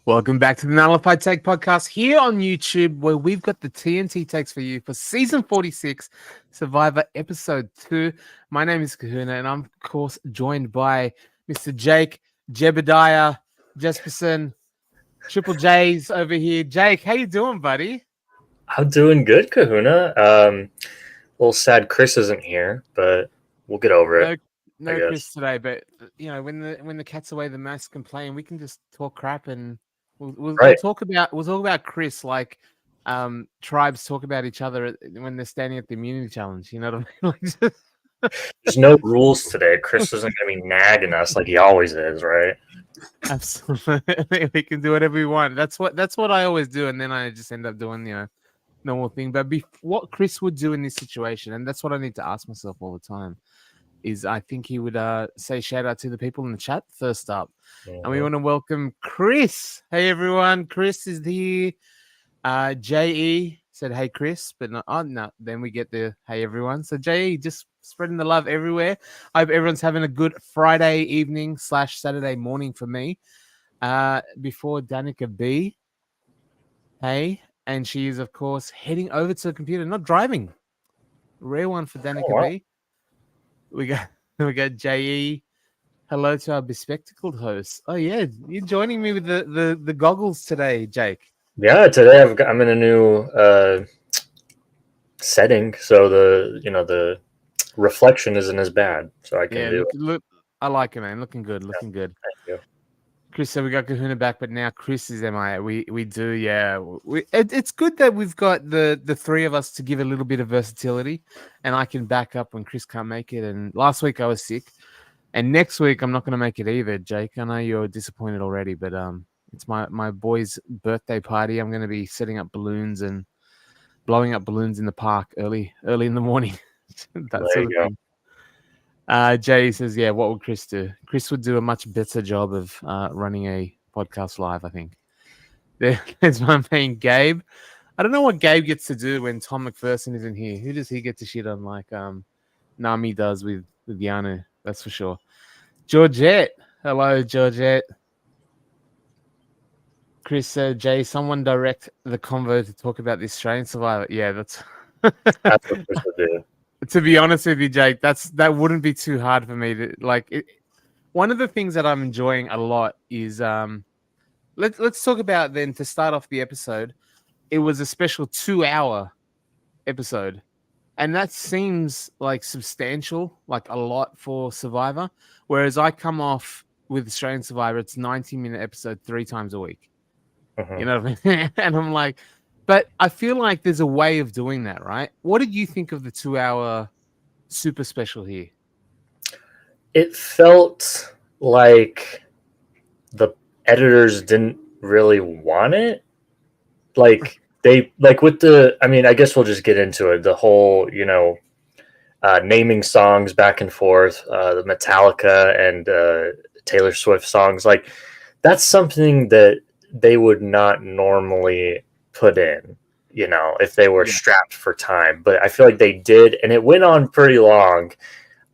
Welcome back to the Nullified Take podcast here on YouTube, where we've got the TNT takes for you for season 46, Survivor episode 2. My name is Kahuna, and I'm, of course, joined by Mr. Jake, Jebediah, Jesperson, Triple J's over here. Jake, how you doing, buddy? I'm doing good, Kahuna. A little sad Chris isn't here, but we'll get over No, it, I no Chris guess. today, but when the cat's away, the mouse can play, and we can just talk crap, and we'll Right. talk about Chris like tribes talk about each other when they're standing at the immunity challenge. You know what I mean? There's no rules today. Chris isn't going to be nagging us like he always is, right? Absolutely, we can do whatever we want. That's what I always do, and then I just end up doing normal thing. But what Chris would do in this situation, and that's what I need to ask myself all the time, is I think he would say shout out to the people in the chat first up. And we want to welcome Chris. Hey everyone, Chris is here. JE said hey Chris, but no, then we get the hey everyone. So JE just spreading the love everywhere. I hope everyone's having a good Friday evening / Saturday morning for me. Before Danica B. Hey, and she is of course heading over to the computer, not driving. Rare one for Danica B. We got JE. Hello to our bespectacled host. Oh yeah, you're joining me with the goggles today, Jake. Yeah, today I'm in a new setting, so the reflection isn't as bad, so I can do it. Look, I like it, man. Looking good. Thank you. Chris said we got Kahuna back, but now Chris is MIA. We do, yeah. It's good that we've got the three of us to give a little bit of versatility, and I can back up when Chris can't make it. And last week I was sick, and next week I'm not going to make it either, Jake. I know you're disappointed already, but it's my boy's birthday party. I'm going to be setting up balloons and blowing up balloons in the park early in the morning. That sort of thing. Jay says, yeah, what would Chris do? Chris would do a much better job of running a podcast live, I think. There's my main Gabe. I don't know what Gabe gets to do when Tom McPherson isn't here. Who does he get to shit on like Nami does with Yanu? That's for sure. Georgette. Hello, Georgette. Chris said, Jay, someone direct the convo to talk about the Australian Survivor. Yeah, that's What Chris would do. To be honest with you, Jake, that wouldn't be too hard for me to like. One of the things that I'm enjoying a lot is let's talk about then to start off the episode. It was a special 2-hour episode, and that seems like substantial, like a lot for Survivor. Whereas I come off with Australian Survivor, it's 90-minute episode 3 times a week. Mm-hmm. You know what I mean? And I'm like. But I feel like there's a way of doing that, right? What did you think of the 2-hour super special here? It felt like the editors didn't really want it. Like with the, I mean, I guess we'll just get into it. The whole, naming songs back and forth, the Metallica and Taylor Swift songs, like that's something that they would not normally put in, if they were strapped for time. But I feel like they did, and it went on pretty long.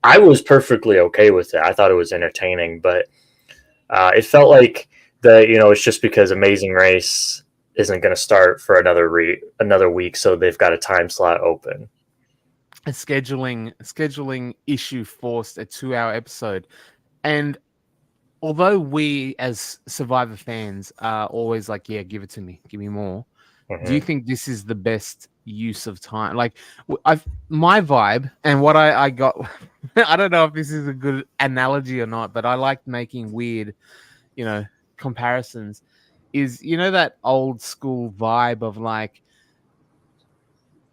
I was perfectly okay with it. I thought it was entertaining, but it felt like it's just because Amazing Race isn't going to start for another week, so they've got a time slot open. A scheduling issue forced a 2-hour episode, and although we as Survivor fans are always like, yeah, give it to me, give me more. Mm-hmm. Do you think this is the best use of time? Like, my vibe and what I got, I don't know if this is a good analogy or not, but I like making weird, comparisons. Is that old school vibe of like,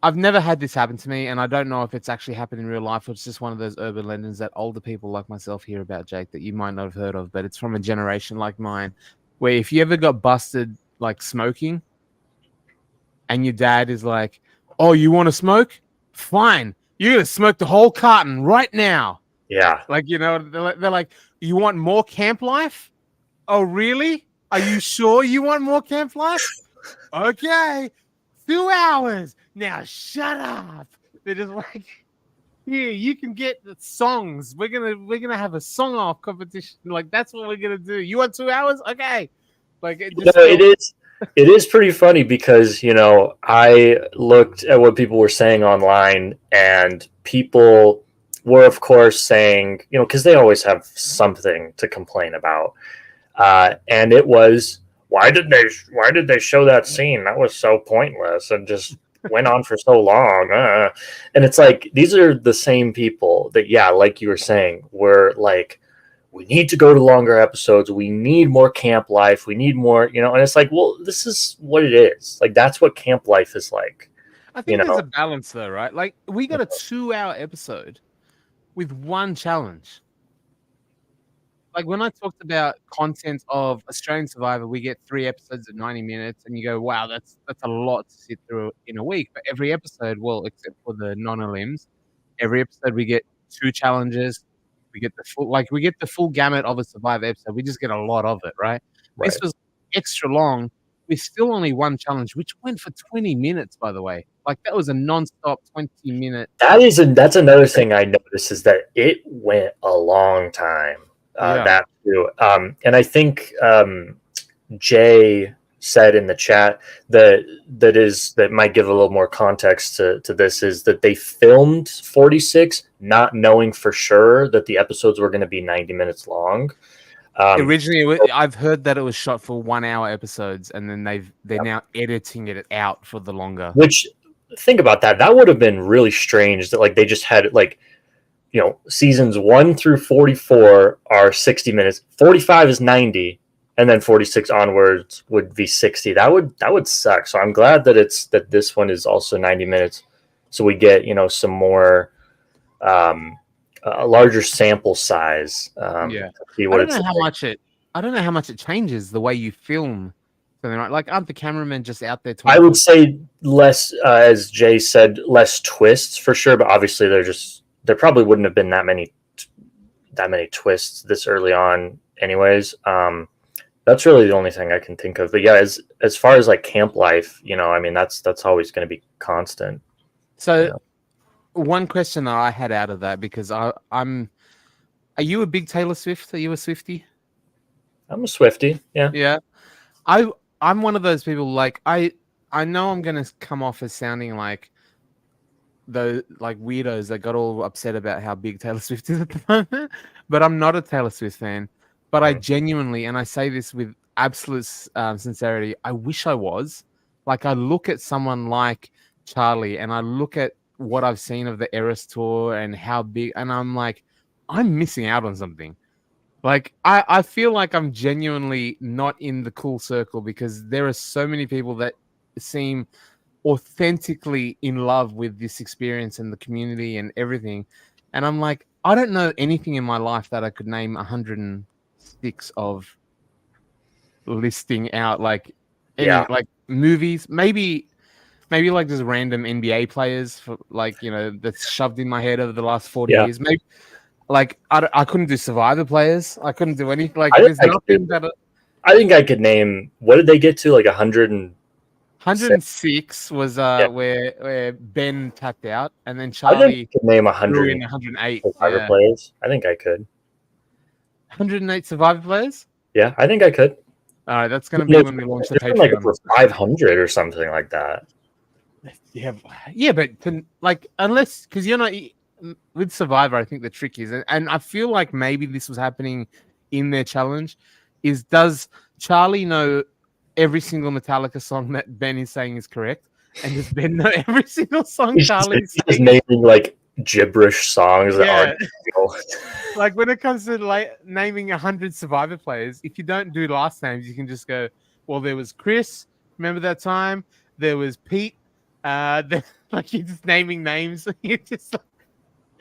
I've never had this happen to me, and I don't know if it's actually happened in real life or it's just one of those urban legends that older people like myself hear about, Jake, that you might not have heard of, but it's from a generation like mine, where if you ever got busted like smoking, and your dad is like, oh, you want to smoke? Fine. You're going to smoke the whole carton right now. Yeah. Like, they're like, you want more camp life? Oh, really? Are you sure you want more camp life? Okay. 2 hours. Now shut up. They're just like, here, you can get the songs. We're gonna have a song off competition. Like, that's what we're gonna do. You want 2 hours? Okay. Like it No, just felt. it is pretty funny because I looked at what people were saying online, and people were, of course, saying because they always have something to complain about, and it was why did they show that scene? That was so pointless and just went on for so long. And it's like these are the same people that, yeah, like you were saying, were like, we need to go to longer episodes. We need more camp life. We need more, and it's like, well, this is what it is. Like, that's what camp life is like, I you think there's a know? balance though, right? Like we got a 2-hour episode with one challenge. Like when I talked about content of Australian Survivor, we get 3 episodes of 90 minutes, and you go, "Wow, that's a lot to sit through in a week." But every episode, well, except for the non-elims, every episode we get 2 challenges. We get the full gamut of a Survivor episode. We just get a lot of it, right? This Right. was extra long with still only one challenge, which went for 20 minutes, by the way. Like that was a non-stop 20-minute. That's another thing I noticed is that it went a long time. Yeah. That too. And I think Jay said in the chat that might give a little more context to this is that they filmed 46 not knowing for sure that the episodes were going to be 90 minutes long. Originally, I've heard that it was shot for 1-hour episodes, and then they're now editing it out for the longer. Which, think about that. That would have been really strange that like they just had like seasons 1 through 44 are 60 minutes, 45 is 90, and then 46 onwards would be 60. That would suck. So I'm glad that this one is also 90 minutes, so we get some more a larger sample size. Yeah, To see I what don't it's know how like. much it. I don't know how much it changes the way you film something, right? Like, aren't the cameramen just out there I would 24? say less, as Jay said, less twists for sure. But obviously, there probably wouldn't have been that many twists this early on, anyways. That's really the only thing I can think of. But yeah, as far as like camp life, I mean, that's always going to be constant. So, one question that I had out of that, because I'm. Are you a big Taylor Swift? Are you a Swiftie? I'm a Swiftie. Yeah. Yeah, I I'm one of those people. Like I know I'm gonna come off as sounding like the like weirdos that got all upset about how big Taylor Swift is at the moment, but I'm not a Taylor Swift fan. But I Mhm. genuinely, and I say this with absolute sincerity, I wish I was. Like I look at someone like Charlie, and I look at what I've seen of the Eras tour and how big, and I'm like, I'm missing out on something. Like I feel like I'm genuinely not in the cool circle because there are so many people that seem authentically in love with this experience and the community and everything. And I'm like, I don't know anything in my life that I could name 106 of listing out like Yeah. any like movies, maybe like just random NBA players for like, that's shoved in my head over the last 40 Yeah. years. Maybe like I couldn't do Survivor players. I couldn't do anything. Like I think there's I could do. nothing that I think I could name. What did they get to? Like 106. 106 was Yeah. where Ben tapped out, and then I think Charlie I could name threw 100 in 108. Survivor Yeah, players. I think I could. 108 Survivor players. Yeah, I think I could. All right, that's going to be No, when we launch the there's been like Patreon. over 500 or something like that. Yeah, yeah, but like unless because you're not with Survivor, I think the trick is, and I feel like maybe this was happening in their challenge, is does Charlie know every single Metallica song that Ben is saying is correct, and does Ben know every single song Charlie is He's just saying? naming like gibberish songs that Yeah, aren't real. like when it comes to like naming 100 Survivor players, if you don't do last names, you can just go, well, there was Chris. Remember that time? There was Pete. Like you're just naming names. You just,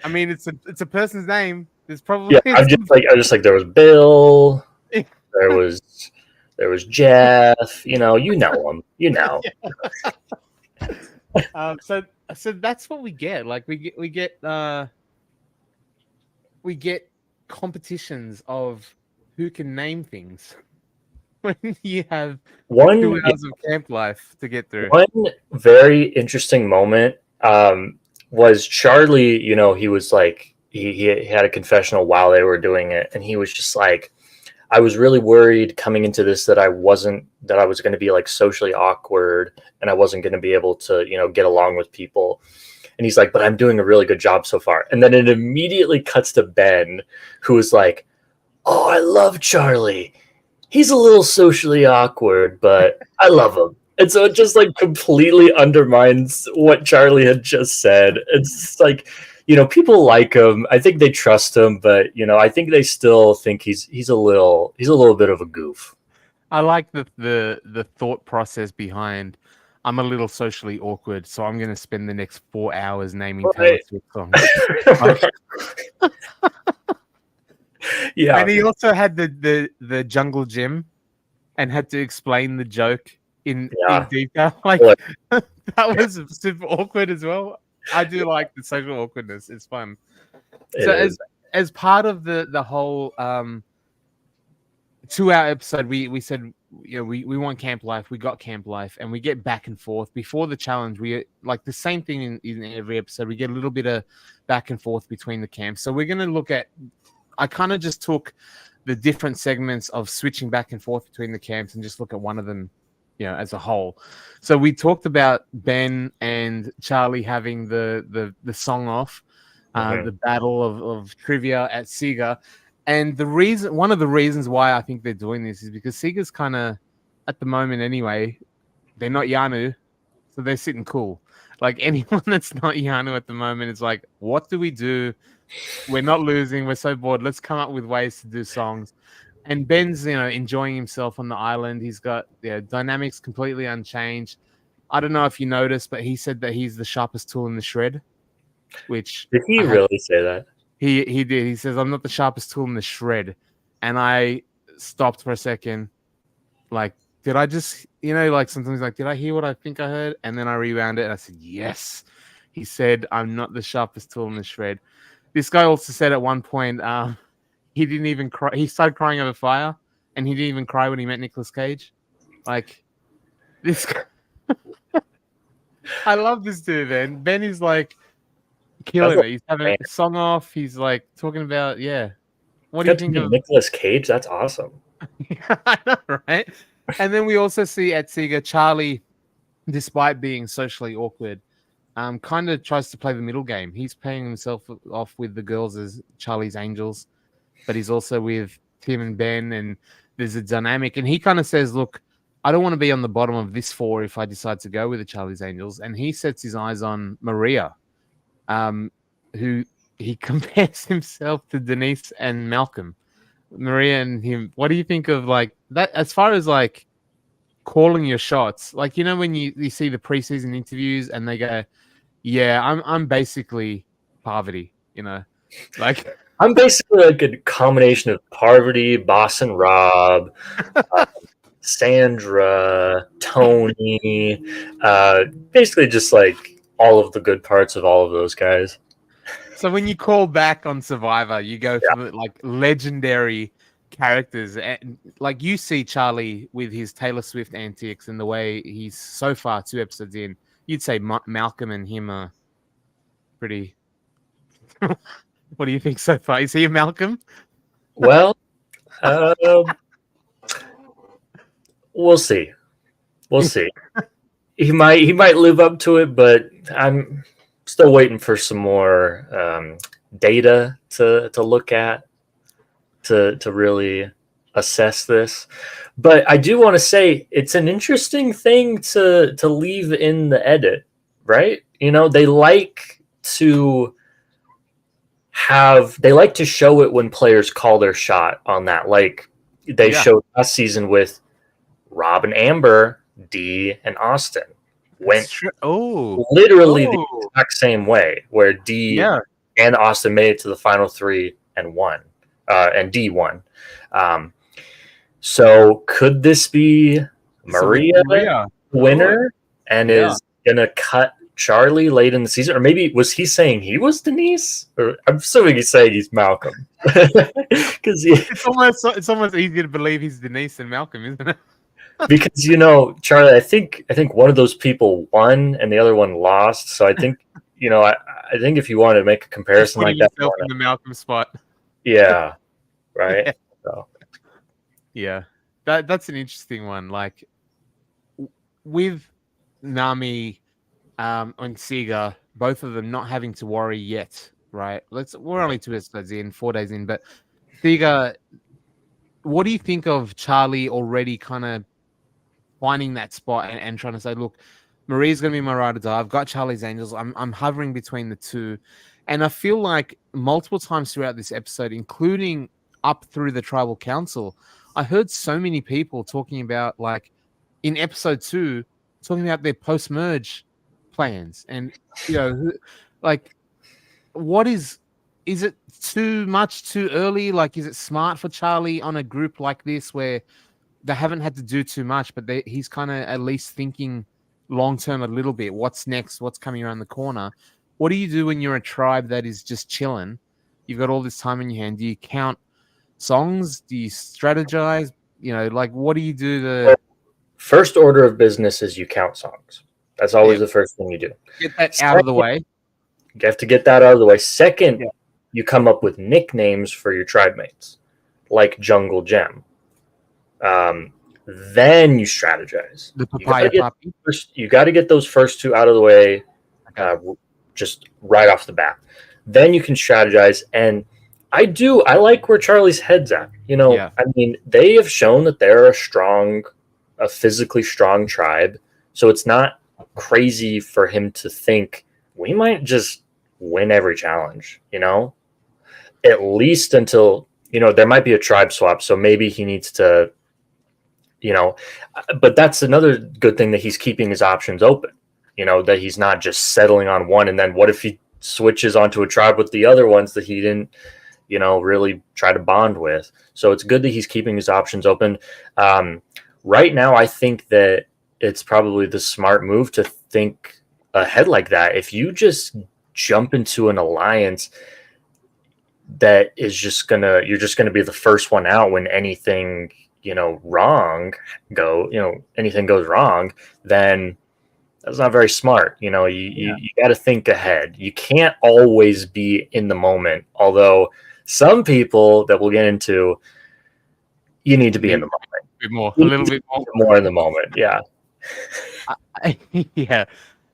I mean, it's a person's name. There's probably Yeah, I'm just like there was Bill, there was Jeff. You know them. so that's what we get. Like we get competitions of who can name things when you have One 2 hours of camp life to get through. one very interesting moment was Charlie. He was like he had a confessional while they were doing it, and he was just like, I was really worried coming into this that I was going to be like socially awkward and I wasn't going to be able to, get along with people. And he's like, but I'm doing a really good job so far. And then it immediately cuts to Ben, who is like, oh, I love Charlie. He's a little socially awkward, but I love him. And so it just like completely undermines what Charlie had just said. It's like, people like him. I think they trust him, but I think they still think he's a little bit of a goof. I like the thought process behind. I'm a little socially awkward, so I'm going to spend the next 4 hours naming Taylor Right. Swift songs. Like, Yeah. and he also had the jungle gym and had to explain the joke in detail. Like Look. that was super awkward as well. I do like the social awkwardness. It's fun. So as part of the whole 2-hour episode, we said we want camp life. We got camp life, and we get back and forth before the challenge. We like the same thing in every episode. We get a little bit of back and forth between the camps. So we're gonna look at. I kind of just took the different segments of switching back and forth between the camps and just look at one of them, as a whole. So we talked about Ben and Charlie having the song off, the battle of trivia at Sega. And one of the reasons why I think they're doing this is because Sega's kind of, at the moment anyway, they're not Yanu, so they're sitting cool. Like anyone that's not Yanu at the moment is like, what do we do? We're not losing. We're so bored. Let's come up with ways to do songs. And Ben's, enjoying himself on the island. He's got dynamics completely unchanged. I don't know if you noticed, but he said that he's the sharpest tool in the shred. Which did he really say that? He did. He says, I'm not the sharpest tool in the shred. And I stopped for a second. Like, did I just, like sometimes like, did I hear what I think I heard? And then I rewound it and I said, yes. He said, I'm not the sharpest tool in the shred. This guy also said at one point, he didn't even cry. He started crying over fire and he didn't even cry when he met Nicolas Cage. Like, this guy. I love this dude, man. Ben is like, killing it. He's having a song off. He's like talking about, What do you think of Nicolas Cage? That's awesome. I know, right? And then we also see at Sega Charlie, despite being socially awkward, kind of tries to play the middle game. He's paying himself off with the girls as Charlie's angels, but he's also with Tim and Ben, and there's a dynamic. And he kind of says, "Look, I don't want to be on the bottom of this 4 if I decide to go with the Charlie's angels." And he sets his eyes on Maria, who he compares himself to Denise and Malcolm. Maria and him. What do you think of like that as far as like calling your shots? Like, when you see the preseason interviews and they go, yeah, I'm basically Parvati, like I'm basically like a combination of Parvati, Boss and Rob, Sandra, Tony, basically just like all of the good parts of all of those guys. So when you call back on Survivor, you go for like legendary characters, and like you see Charlie with his Taylor Swift antics and the way he's so far 2 episodes in. You'd say Malcolm and him are pretty. What do you think so far? Is he a Malcolm? Well, we'll see. We'll see. He might live up to it, but I'm still waiting for some more data to look at to really assess this. But I do want to say it's an interesting thing to leave in the edit, right? They like to show it when players call their shot on that. Like they showed last season with Rob and Amber, D and Austin. Went literally the exact same way, where D and Austin made it to the final 3 and won, and D won. So could this be Maria winner and is gonna cut Charlie late in the season? Or maybe was he saying he was Denise? Or I'm assuming he's saying he's Malcolm. Because it's almost easier to believe he's Denise than Malcolm, isn't it? Because Charlie, I think one of those people won and the other one lost. So I think I think if you want to make a comparison like that, in the Malcolm spot, right? Yeah. So Yeah, that's an interesting one. Like with Nami and Sega, both of them not having to worry yet, right? We're only 2 episodes in, 4 days in, but Sega, what do you think of Charlie already kind of finding that spot and trying to say, look, Maria's gonna be my ride or die. I've got Charlie's Angels. I'm hovering between the two. And I feel like multiple times throughout this episode, including up through the tribal council, I heard so many people talking about like in episode 2, talking about their post-merge plans. And like what is it too much too early? Like, is it smart for Charlie on a group like this where they haven't had to do too much, but he's kind of at least thinking long term a little bit. What's next? What's coming around the corner? What do you do when you're a tribe that is just chilling? You've got all this time in your hand. Do you count songs? Do you strategize? Like what do you do to First order of business is you count songs. That's always the first thing you do. get that out Second, of the way? you have to get that out of the way. Second, Yeah. you come up with nicknames for your tribe mates, like Jungle Gem. Then you strategize. The papaya puppy. You got to get those first two out of the way, just right off the bat. Then you can strategize. And I like where Charlie's head's at. I mean, they have shown that they're a physically strong tribe. So it's not crazy for him to think we might just win every challenge, at least until, there might be a tribe swap. So maybe he needs to, but that's another good thing that he's keeping his options open, that he's not just settling on one. And then what if he switches onto a tribe with the other ones that he didn't, really try to bond with? So it's good that he's keeping his options open. Right now, I think that it's probably the smart move to think ahead like that. If you just jump into an alliance that is you're just gonna be the first one out when anything anything goes wrong, then that's not very smart. You got to think ahead. You can't always be in the moment. Although some people that we'll get into, you need to be in the moment. A little bit more in the moment. Yeah. Yeah.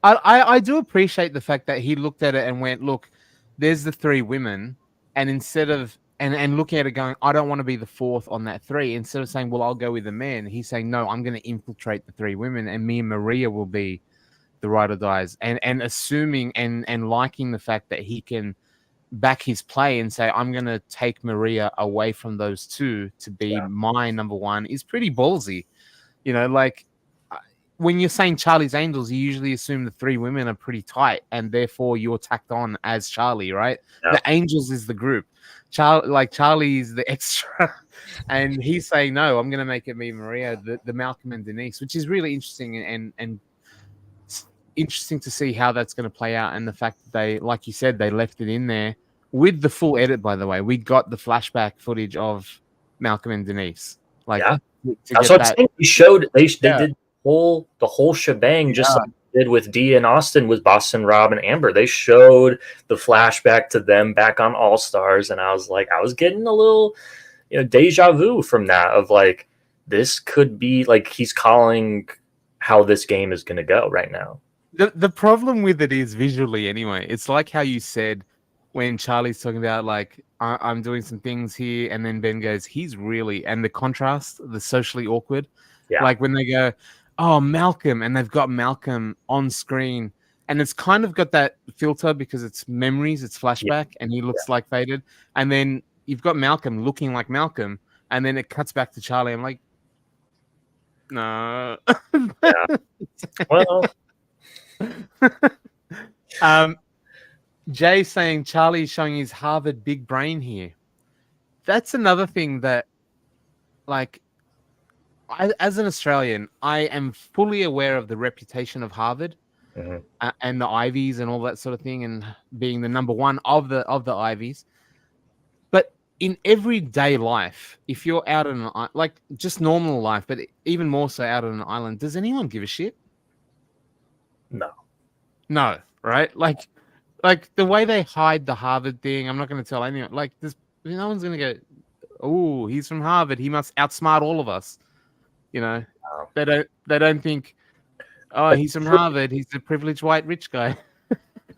I do appreciate the fact that he looked at it and went, look, there's the 3 women. And instead of and looking at it going, I don't want to be the 4th on that 3. Instead of saying, well, I'll go with the man, he's saying, no, I'm going to infiltrate the 3 women, and me and Maria will be the ride or dies. And assuming and liking the fact that he can back his play and say, I'm going to take Maria away from those 2 to be my number 1 is pretty ballsy. Like when you're saying Charlie's Angels, you usually assume the 3 women are pretty tight, and therefore you're tacked on as Charlie, right? Yeah. The Angels is the group. Charlie is the extra, and he's saying, no, I'm going to make it me, Maria, the Malcolm and Denise, which is really interesting and interesting to see how that's going to play out. And the fact that they, like you said, they left it in there with the full edit, by the way. We got the flashback footage of Malcolm and Denise. That's what I'm saying. They showed, they did the whole shebang, just like they did with Dee and Austin with Boston, Rob, and Amber. They showed the flashback to them back on All Stars, and I was getting a little, deja vu from that, of like, this could be like he's calling how this game is going to go right now. The problem with it is visually anyway. It's like how you said when Charlie's talking about like, I'm doing some things here, and then Ben goes, he's really, and the contrast, the socially awkward. Yeah. Like when they go, oh, Malcolm, and they've got Malcolm on screen, and it's kind of got that filter because it's memories, it's flashback, and he looks like faded. And then you've got Malcolm looking like Malcolm, and then it cuts back to Charlie. I'm like, no. Well, Jay saying Charlie's showing his Harvard big brain here. That's another thing that, like, as an Australian, I am fully aware of the reputation of Harvard and the Ivies and all that sort of thing, and being the number 1 of the Ivies. But in everyday life, if you're out on like just normal life, but even more so out on an island, does anyone give a shit? No, right? Like the way they hide the Harvard thing, I'm not going to tell anyone. Like, no one's going to go, oh, he's from Harvard, he must outsmart all of us. You know, Wow. they don't think, oh, he's from Harvard, he's a privileged white rich guy.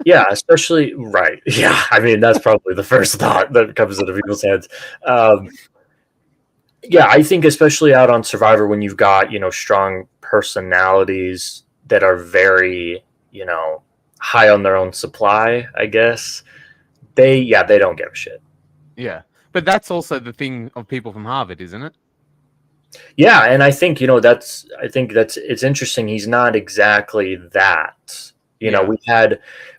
Yeah, especially right. Yeah, I mean that's probably the first thought that comes into people's heads. Um, yeah, I think especially out on Survivor when you've got strong personalities that are very high on their own supply. I guess they don't give a shit. Yeah, but that's also the thing of people from Harvard, isn't it? Yeah, and I think that's it's interesting. He's not exactly that. Yeah,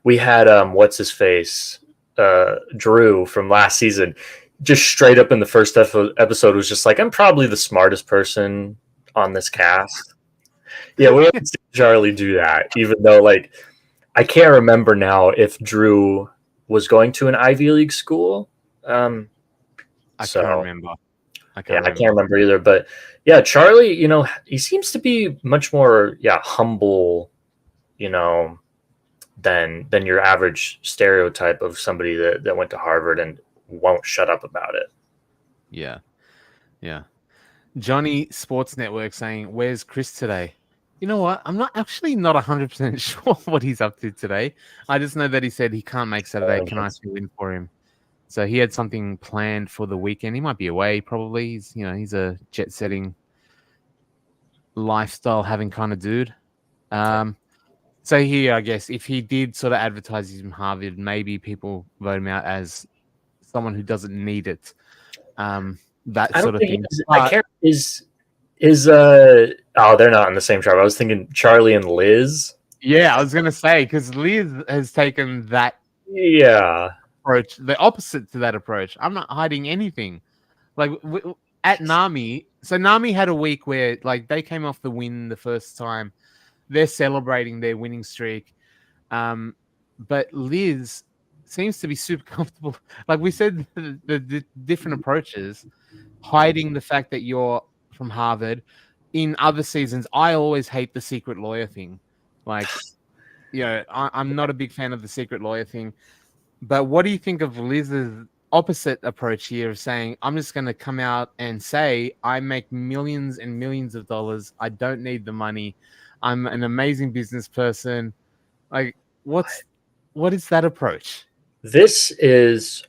We had what's his face, Drew from last season, just straight up in the first episode was just like, I'm probably the smartest person on this cast. Yeah, we haven't seen Charlie do that, even though like I can't remember now if Drew was going to an Ivy League school. Um, I so can't remember. I yeah, can't I can't remember. remember either. But yeah, Charlie, he seems to be much more humble, you know, than your average stereotype of somebody that went to Harvard and won't shut up about it. Yeah, yeah. Johnny Sports Network saying, "Where's Chris today?" You know what? I'm not actually not 100% sure what he's up to today. I just know that he said he can't make Saturday. Can I fill in for him? So he had something planned for the weekend. He might be away. Probably. He's a jet setting lifestyle having kind of dude. Um, so here, I guess, if he did sort of advertise he's from Harvard, maybe people vote him out as someone who doesn't need it. That I sort don't of think thing. I care. Is oh, they're not in the same tribe. I was thinking Charlie and Liz. Yeah, I was gonna say because Liz has taken that Yeah, approach, the opposite to that approach. I'm not hiding anything. Like at Nami, so Nami had a week where like they came off the win the first time. They're celebrating their winning streak. But Liz seems to be super comfortable. Like we said, the different approaches, hiding the fact that you're from Harvard. In other seasons, I always hate the secret lawyer thing. Like, I'm not a big fan of the secret lawyer thing. But what do you think of Liz's opposite approach here of saying, I'm just going to come out and say, I make millions and millions of dollars. I don't need the money. I'm an amazing business person. Like, what is that approach? this is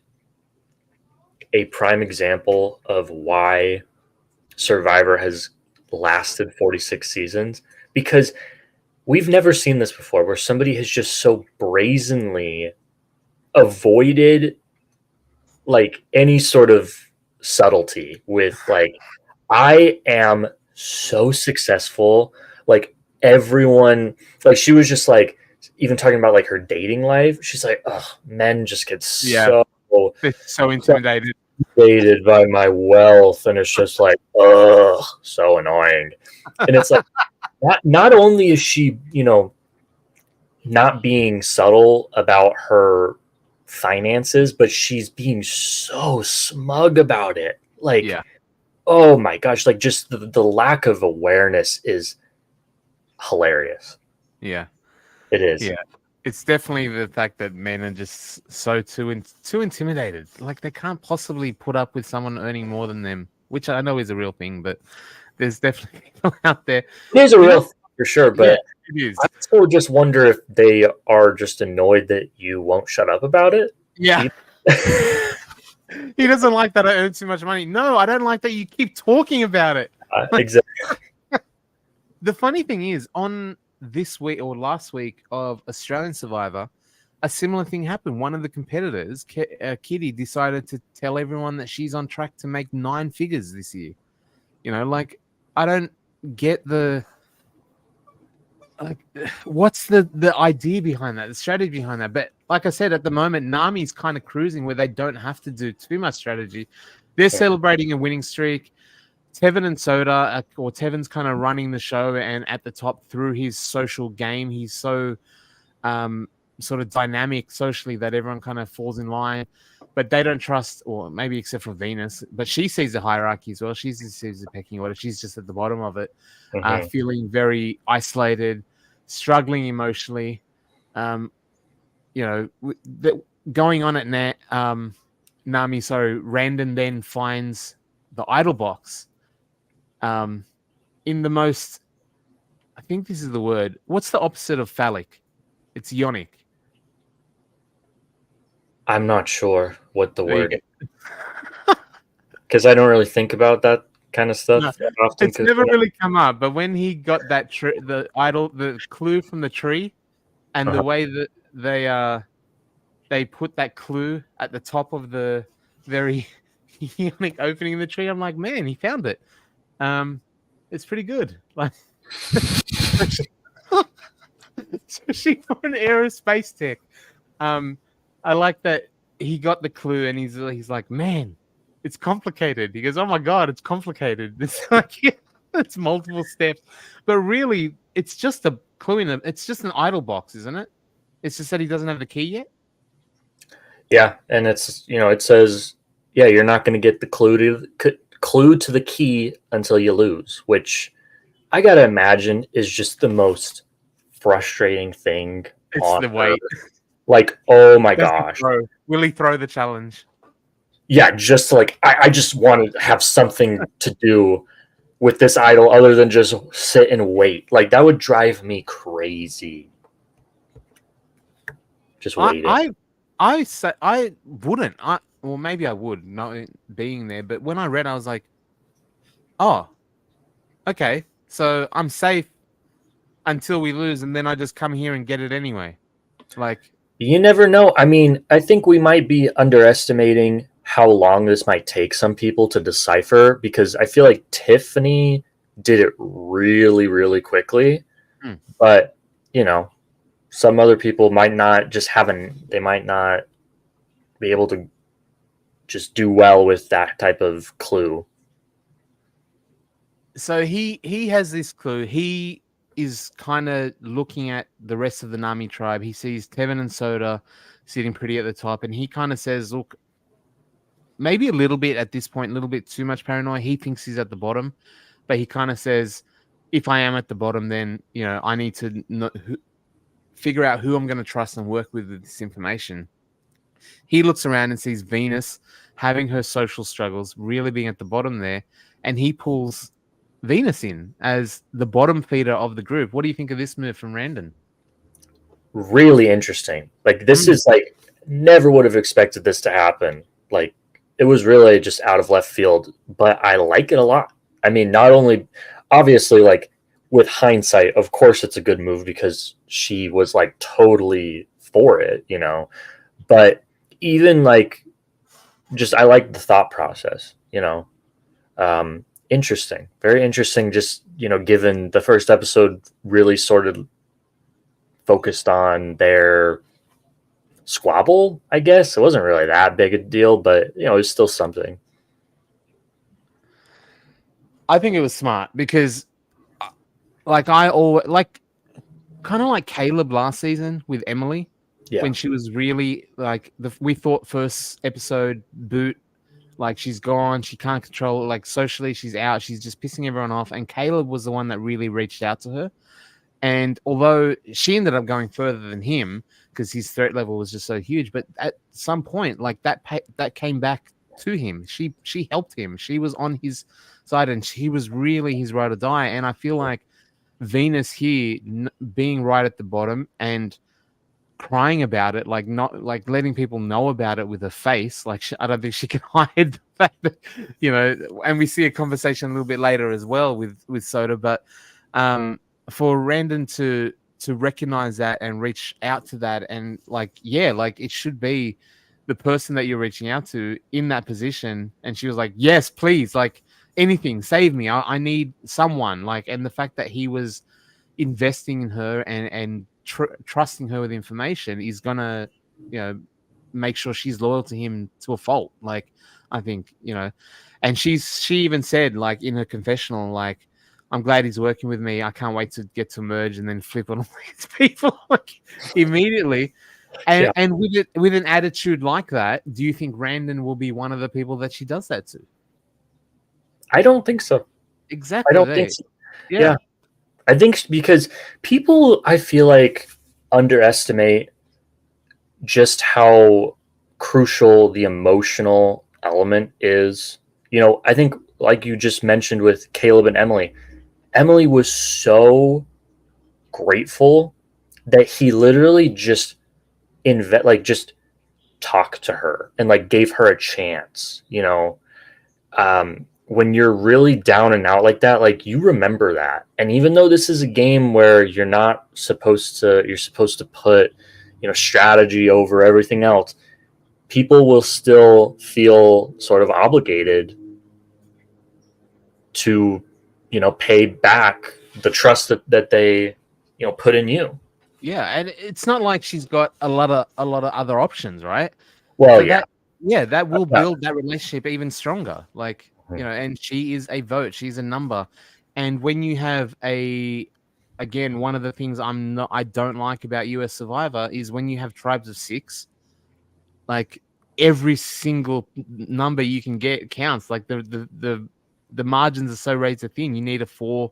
a prime example of why Survivor has lasted 46 seasons because we've never seen this before where somebody has just so brazenly avoided like any sort of subtlety with like I am so successful, like everyone, like she was just like even talking about like her dating life, she's like, oh, men just get Yeah, so they're so intimidated. dated by my wealth, and it's just like, ugh, so annoying. And it's like not only is she, not being subtle about her finances, but she's being so smug about it. Like, Yeah, oh my gosh, like just the lack of awareness is hilarious. yeah, It is. yeah. It's definitely the fact that men are just so too intimidated. Like they can't possibly put up with someone earning more than them, which I know is a real thing, but there's definitely people out there. It is a You real know, thing for sure, yeah, but it is. I still just wonder if they are just annoyed that you won't shut up about it. Yeah. He doesn't like that I earn too much money. No, I don't like that you keep talking about it. Exactly. The funny thing is, on this week or last week of Australian Survivor, a similar thing happened. One of the competitors, Kitty, decided to tell everyone that she's on track to make 9 figures this year. Like I don't get like what's the idea behind that, the strategy behind that. But like I said, at the moment, Nami's kind of cruising where they don't have to do too much strategy. They're celebrating a winning streak. Tevin and Soda, or Tevin's kind of running the show and at the top through his social game. He's so sort of dynamic socially that everyone kind of falls in line, but they don't trust, or maybe except for Venus, but she sees the hierarchy as well. She sees the pecking order. She's just at the bottom of it, feeling very isolated, struggling emotionally. Going on at Nami, so Randon then finds idol box, um, in the most. I think this is the word. What's the opposite of phallic? It's ionic. I'm not sure what the There you word, go. because I don't really think about that kind of No, stuff that often. it's Because never really come up. But when he got that the clue from the tree, and the way that they put that clue at the top of the very unique opening in the tree, I'm like, man, he found it. It's pretty good. Like, especially for an aerospace tech. Um, I like that he got the clue and he's like, man, it's complicated. He goes, oh my god, it's complicated. It's like it's multiple steps, but really, it's just a clue in it's just an idle box, isn't it? It's just that he doesn't have the key yet. yeah, and it's it says yeah you're not going to get the clue to the key until you lose, which I gotta imagine is just the most frustrating thing It's on the earth. weight. Like, oh my Does he gosh. throw? Will he throw the challenge? Yeah, just like I just want to have something to do with this idol other than just sit and wait. Like that would drive me crazy. Just I waiting. I I say I wouldn't. Well, maybe I would, not being there. But when I read, I was like, oh, okay. So I'm safe until we lose, and then I just come here and get it anyway. Like, You never know. I mean, I think we might be underestimating how long this might take some people to decipher because I feel like Tiffany did it really, really quickly. hmm. But, you know, some other people might not just they might not be able to just do well with that type of clue. So he has this clue. He is kind of looking at the rest of the Nami tribe. He sees Tevin and Soda sitting pretty at the top, and he kind of says, "Look, maybe a little bit at this point, a little bit too much paranoia. He thinks he's at the bottom, but he kind of says, if I am at the bottom, then I need to figure out who I'm going to trust and work with this information." He looks around and sees Venus having her social struggles, really being at the bottom there, and he pulls Venus in as the bottom feeder of the group. What do you think of this move from Randon? Really interesting. Like this is like never would have expected this to happen. Like it was really just out of left field, but I like it a lot. I mean, not only obviously like with hindsight, of course it's a good move because she was like totally for it, but even like just I like the thought process. Interesting, very interesting. Just given the first episode really sort of focused on their squabble, I guess it wasn't really that big a deal, but it was still something. I think it was smart because, like, I always kind of like Caleb last season with Emily. Yeah. When she was really like we thought first episode boot, like she's gone, she can't control it, like socially she's out, she's just pissing everyone off. And Caleb was the one that really reached out to her. And although she ended up going further than him because his threat level was just so huge, but at some point, like that came back to him. She helped him. She was on his side, and she was really his ride or die. And I feel like Venus here being right at the bottom and crying about it, like not like letting people know about it with a face, like I don't think she can hide the fact that and we see a conversation a little bit later as well with Soda, but for Randon to recognize that and reach out to that, and like it should be the person that you're reaching out to in that position. And she was like, yes, please, like anything, save me, I need someone, like. And the fact that he was investing in her and trusting her with information is gonna make sure she's loyal to him to a fault. Like, I think and she even said, like, in her confessional, like, I'm glad he's working with me, I can't wait to get to merge and then flip on all these people like immediately. And Yeah. and with an attitude like that, do you think Randon will be one of the people that she does that to? I don't think so. Exactly. I don't think so. Yeah. I think because people, I feel like, underestimate just how crucial the emotional element is. I think like you just mentioned with Caleb and Emily, Emily was so grateful that he literally just just talked to her and like gave her a chance, you know. When you're really down and out like that, like you remember that. And even though this is a game where you're supposed to put, you know, strategy over everything else, people will still feel sort of obligated to, you know, pay back the trust that they, you know, put in you. Yeah, and it's not like she's got a lot of other options, right? Well, So yeah. that yeah, that will Yeah. build that relationship even stronger. Like, and she is a vote, she's a number. And when you have a again, one of the things I don't like about US Survivor is when you have tribes of 6, like every single number you can get counts. Like the margins are so razor thin. You need a 4-2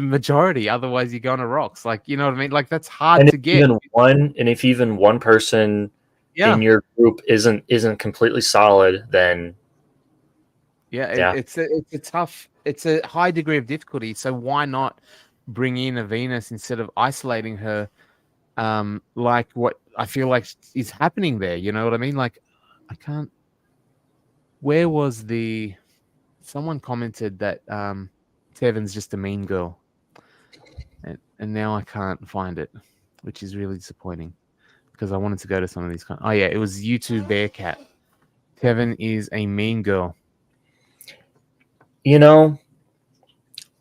majority, otherwise you're going to rocks. Like, you know what I mean? Like that's hard to get. And if even one person Yeah. in your group isn't completely solid, then Yeah, yeah. it's a high degree of difficulty. So why not bring in a Venus instead of isolating her? Like what I feel like is happening there. You know what I mean? Like I can't. Where was the? Someone commented that Tevin's just a mean girl, and now I can't find it, which is really disappointing because I wanted to go to some of these. Oh yeah, it was YouTube Bearcat. Tevin is a mean girl. You know,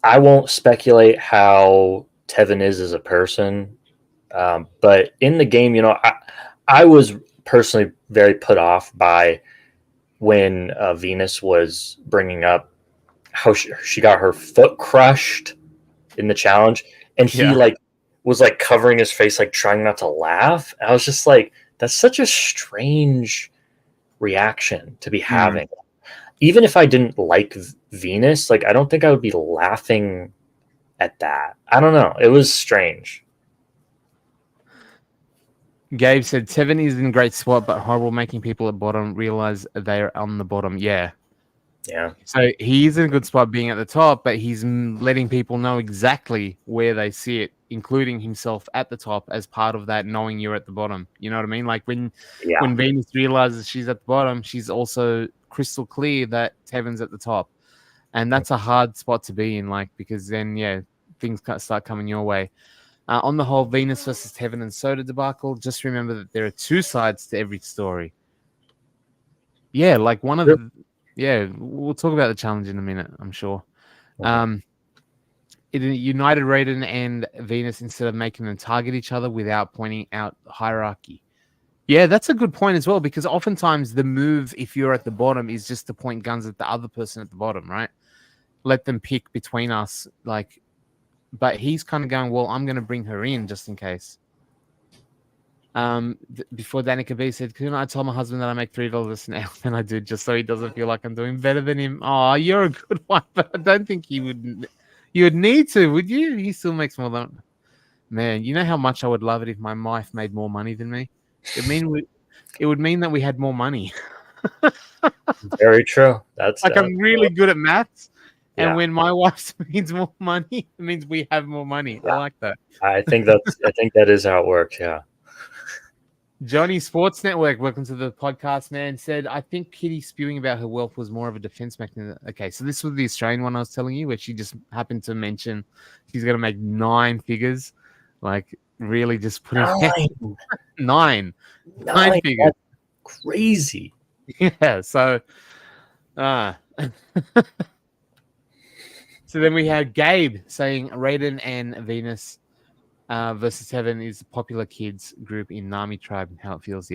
I won't speculate how Tevin is as a person, but in the game, you know, I was personally very put off by when Venus was bringing up how she got her foot crushed in the challenge, and he Yeah. like was like covering his face, like trying not to laugh. I was just like, that's such a strange reaction to be Mm. having. Even if I didn't like Venus, like I don't think I would be laughing at that. I don't know. It was strange. Gabe said Tevin is in great spot, but horrible making people at bottom realize they're on the bottom. Yeah. Yeah. So he is in a good spot being at the top, but he's letting people know exactly where they see it, including himself at the top as part of that, knowing you're at the bottom. You know what I mean? Like Yeah. when Venus realizes she's at the bottom, she's also crystal clear that Tevin's at the top, and that's a hard spot to be in. Like because then things start coming your way. On the whole, Venus versus Tevin and Soda debacle. Just remember that there are two sides to every story. Yeah, like one of Sure. the, yeah, we'll talk about the challenge in a minute, I'm sure. Mhm. It united Raiden and Venus instead of making them target each other without pointing out hierarchy. Yeah, that's a good point as well, because oftentimes the move, if you're at the bottom, is just to point guns at the other person at the bottom, right? Let them pick between us, like, but he's kind of going, well, I'm going to bring her in just in case. Before Danica B said, couldn't I tell my husband that I make $3 an hour than I do, just so he doesn't feel like I'm doing better than him? Oh, you're a good one, but I don't think he would. You would need to, would you? He still makes more than. Man, you know how much I would love it if my wife made more money than me. It would mean that we had more money. Very true. That's Like I'm really good at maths, and yeah. when my wife means more money, it means we have more money. I Yeah. like that. I think that is how it works. Yeah. Johnny Sports Network, welcome to the podcast, man, said, I think Kitty spewing about her wealth was more of a defense mechanism. Okay, so this was the Australian one I was telling you, where she just happened to mention she's going to make 9 figures. Like, really just put it Nine. nine figures. That's crazy. Yeah, so, so then we had Gabe saying Raiden and Venus versus Heaven is a popular kids group in Nami tribe and how it feels.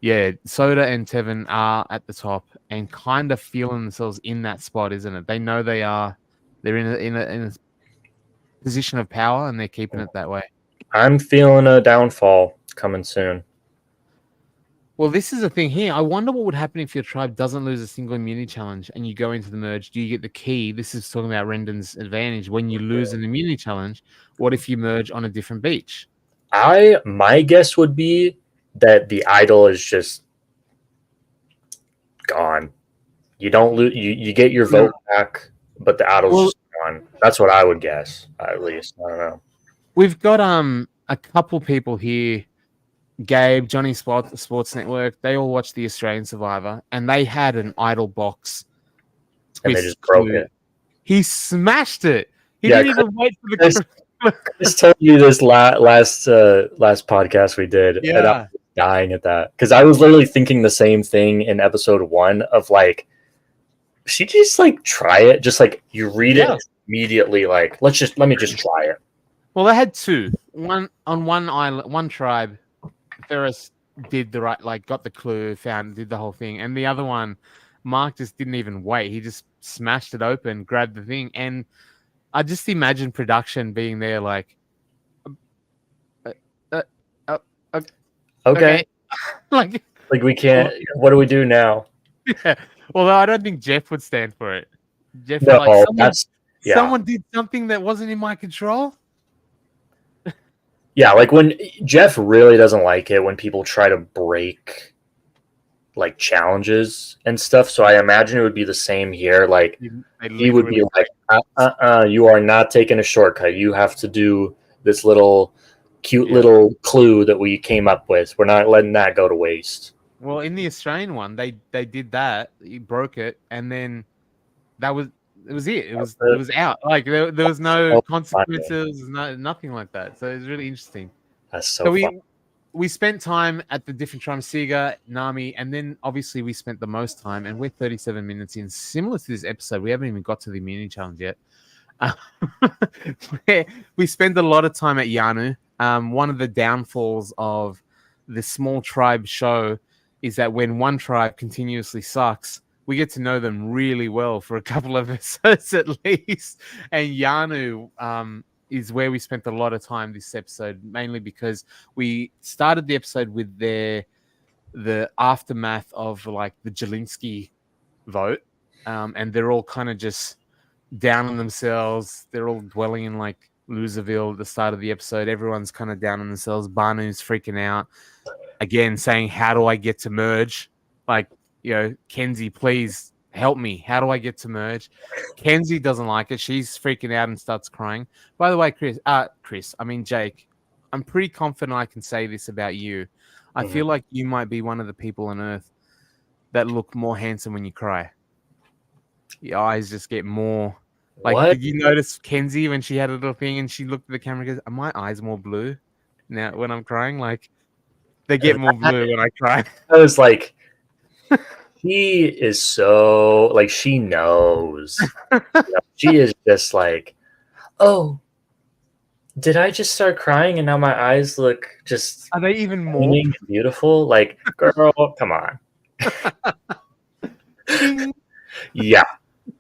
Yeah, Soda and Tevin are at the top and kind of feeling themselves in that spot, isn't it? They know they're in a position of power and they're keeping it that way. I'm feeling a downfall coming soon. Well, this is the thing here. I wonder what would happen if your tribe doesn't lose a single immunity challenge and you go into the merge. Do you get the key? This is talking about Rendon's advantage. When you lose an immunity challenge, what if you merge on a different beach? My guess would be that the idol is just gone. You don't lose. You get your No. vote back, but the idol's Well, just gone. That's what I would guess, at least. I don't know. we've got a couple people here. Gabe, Johnny Sports Network, they all watched the Australian Survivor, and they had an idol box And they twist just broke clue. it. He smashed it. He Yeah, didn't even wait for the Chris, clue. Chris told you this last podcast we did, and I Yeah. was dying at that because I was literally thinking the same thing in episode 1 of like, she just like try it, just like you read Yeah. it immediately, like let me just try it. Well, they had two. One on one island, one tribe. Ferris did the right, like, got the clue, did the whole thing, and the other one, Mark just didn't even wait. He just smashed it open, grabbed the thing, and I just imagine production being there, like, uh, uh, uh, uh, Okay, okay, like, like we can't. What do we do now? yeah. Although I don't think Jeff would stand for it. Jeff would like No, that's yeah. someone did something that wasn't in my control. Yeah, like when Jeff really doesn't like it when people try to break like challenges and stuff. So I imagine it would be the same here. Like They he would be literally, like, you are not taking a shortcut. You have to do this little cute yeah. little clue that we came up with. We're not letting that go to waste. Well, in the Australian one, they did that. He broke it, and then that was it. Was it? It was out. Like there was no So consequences, nothing like that. So it was really interesting. That's so So fun. we spent time at the different tribes, Siga, Nami, and then obviously we spent the most time, and we're 37 minutes in. Similar to this episode, we haven't even got to the immunity challenge yet. We spend a lot of time at Yanu. One of the downfalls of the small tribe show is that when one tribe continuously sucks, we get to know them really well for a couple of episodes at least. And Yanu is where we spent a lot of time this episode, mainly because we started the episode with the aftermath of like the Jelinski vote, and they're all kind of just down on themselves. They're all dwelling in like Loserville at the start of the episode. Everyone's kind of down on themselves. Banu's freaking out again, saying, "How do I get to merge?" Like, Kenzie, please help me. How do I get to merge? Kenzie doesn't like it. She's freaking out and starts crying. By the way, Jake, I'm pretty confident I can say this about you. I feel like you might be one of the people on Earth that look more handsome when you cry. Your eyes just get more. Like, What? did you notice Kenzie when she had a little thing and she looked at the camera and goes, "Are my eyes more blue now when I'm crying?" Like, they get more blue when I cry. I was like, she is so like she knows. She is just like, oh, did I just start crying and now my eyes look just Are they even more? beautiful? Like, girl, come on. Yeah,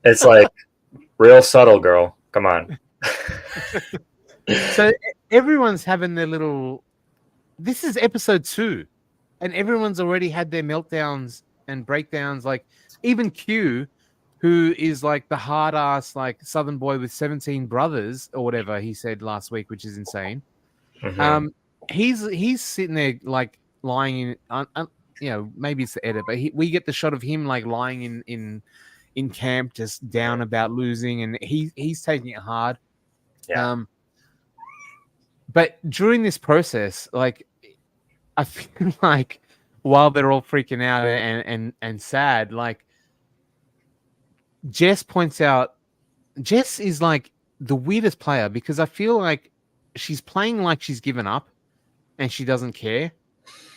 it's like real subtle, girl. Come on. So everyone's having their little. This is episode 2, and everyone's already had their meltdowns and breakdowns. Like even Q, who is like the hard ass like Southern boy with 17 brothers or whatever he said last week, which is insane. He's sitting there like lying in, maybe it's the edit, but we get the shot of him like lying in camp, just down about losing, and he's taking it hard. Yeah. But during this process, like, I feel like while they're all freaking out and sad, like, Jess points out, Jess is like the weirdest player because I feel like she's playing like she's given up and she doesn't care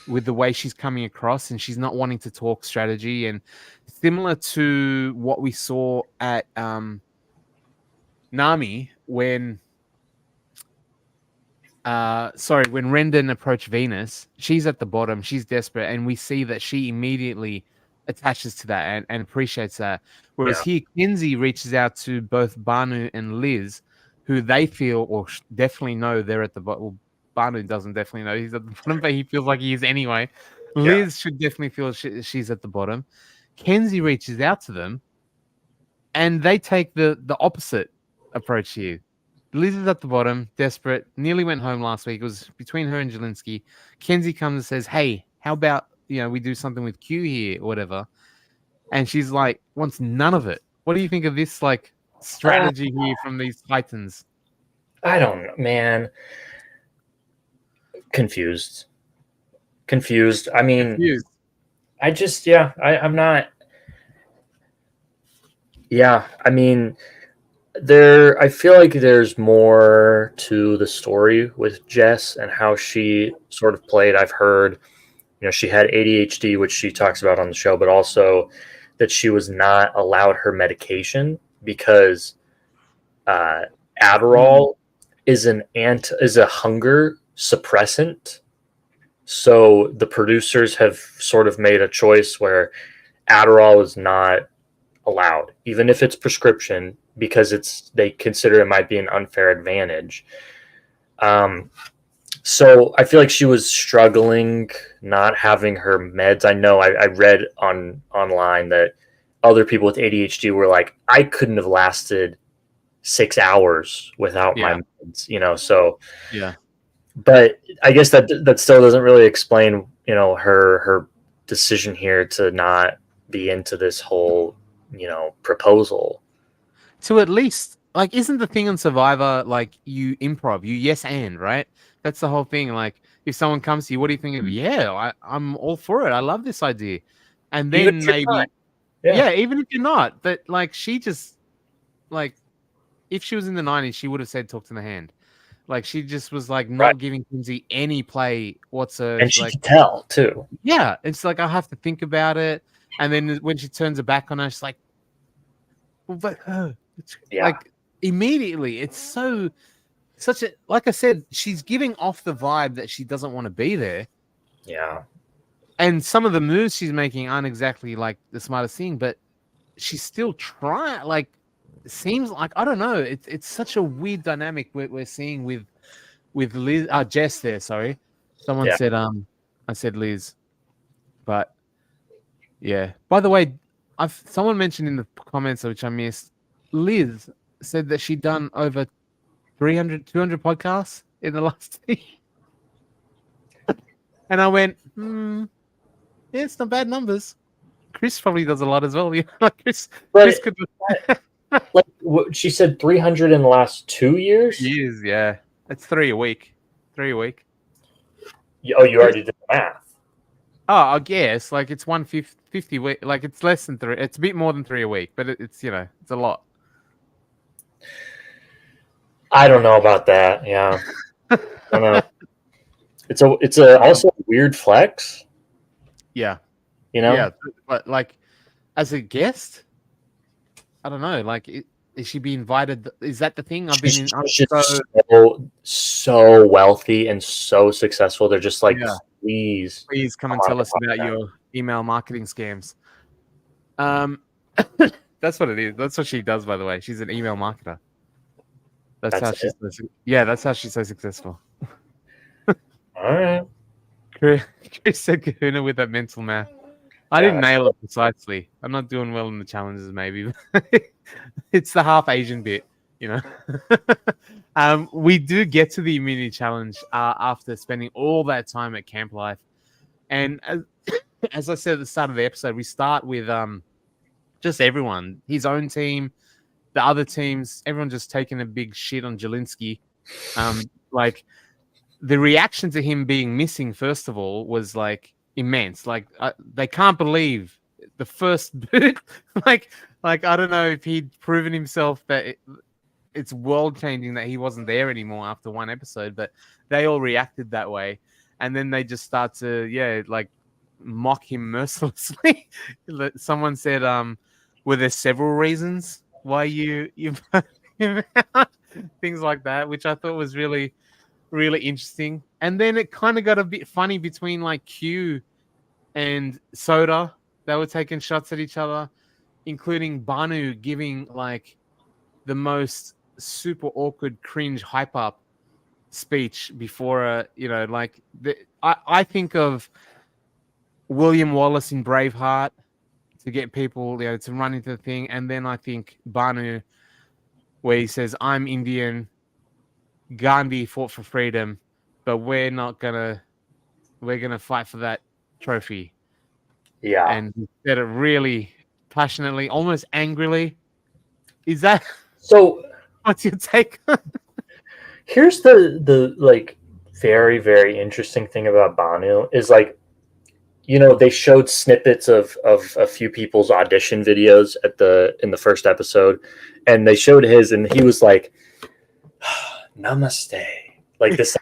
with the way she's coming across, and she's not wanting to talk strategy, and similar to what we saw at Nami when when Rendon approached Venus. She's at the bottom, she's desperate, and we see that she immediately attaches to that and appreciates that. Whereas here, Kenzie reaches out to both Banu and Liz, who they feel or definitely know they're at the bottom. Well, Banu doesn't definitely know he's at the bottom, but he feels like he is anyway. Liz should definitely feel she's at the bottom. Kenzie reaches out to them, and they take the opposite approach here. Liz is at the bottom, desperate, nearly went home last week. It was between her and Jelinski. Kenzie comes and says, "Hey, how about we do something with Q here or whatever?" and she's like wants none of it. What do you think of this like Uh, strategy here from these Titans? I don't know, man. Confused. Confused. I mean, Confused. I just, yeah, I'm not. Yeah, I mean, I feel like there's more to the story with Jess and how she sort of played. I've heard, she had ADHD, which she talks about on the show, but also that she was not allowed her medication because uh, Mm, Adderall is a hunger suppressant. So the producers have sort of made a choice where Adderall is not allowed, even if it's prescription, because they consider it might be an unfair advantage. Um, so I feel like she was struggling not having her meds. I know I read online that other people with ADHD were like, I couldn't have lasted 6 hours without my yeah, meds, So, yeah. but I guess that still doesn't really explain, her decision here to not be into this whole, proposal. To at least like, isn't the thing on Survivor like you improv, you yes and right? That's the whole thing. Like, if someone comes to you, what do you think of? Yeah, I'm all for it. I love this idea. And Even then if you're not, maybe, yeah, yeah, even if you're not, but like she just like if she was in the 90s, she would have said talk to the hand. Like she just was like right. not giving Kinsey any play whatsoever. And She's she like, could tell too. yeah, it's like I have to think about it. And then when she turns her back on her, she's like, well, but it's Yeah, like immediately, it's so such a like I said, she's giving off the vibe that she doesn't want to be there. yeah, And some of the moves she's making aren't exactly like the smartest thing, but she's still trying. Like, it seems like I don't know. It's such a weird dynamic we're seeing with Liz, Jess there. Sorry, someone yeah. said I said Liz, but yeah. By the way, I've someone mentioned in the comments which I missed. Liz said that she'd done over 300, 200 podcasts in the last year. And I went, yeah, it's not bad numbers. Chris probably does a lot as well. Yeah, like Chris But could like she said, 300 in the last 2 years. years, yeah. It's 3 a week. 3 a week. Oh, you already did the math. Oh, I guess like it's 150 week. Like it's less than three. It's a bit more than 3 a week, but it's it's a lot. I don't know about that. Yeah, I don't know. It's a Um, also a weird flex. yeah, You know, yeah. But like as a guest, I don't know. Like, is she be invited? Is that the thing? I've been in. I'm she's so just so wealthy and so successful. They're just like, yeah. please Please come come and on tell the us about podcast. your email marketing scams. Um, that's what it is. That's what she does, by the way. She's an email marketer. That's That's how it. she's yeah, that's how she's so successful. All right. Chris said Kahuna with that mental math. I Yeah, didn't nail it precisely. I'm not doing well in the challenges, maybe. It's the half Asian bit, you know. We do get to the immunity challenge after spending all that time at Camp Life, and as I said at the start of the episode, we start with just everyone, his own team, the other teams, everyone just taking a big shit on Jelinski. Like the reaction to him being missing, first of all, was like immense. Like they can't believe the first boot. like, like I don't know if he'd proven himself that it's world changing that he wasn't there anymore after one episode, but they all reacted that way, and then they just start to like mock him mercilessly. Someone said, were there several reasons why you voted him out? Things like that, which I thought was really interesting. And then it kind of got a bit funny between like Q and Soda. They were taking shots at each other, including Banu giving like the most super awkward, cringe, hype up speech before I think of William Wallace in Braveheart to get people, to run into the thing, and then I think Banu where he says, "I'm Indian, Gandhi fought for freedom, but we're gonna fight for that trophy." yeah. And he said it really passionately, almost angrily. Is that So what's your take? here's the like very very interesting thing about Banu is like, you know, they showed snippets of a few people's audition videos at the in the first episode, and they showed his, and he was like, "Namaste," like this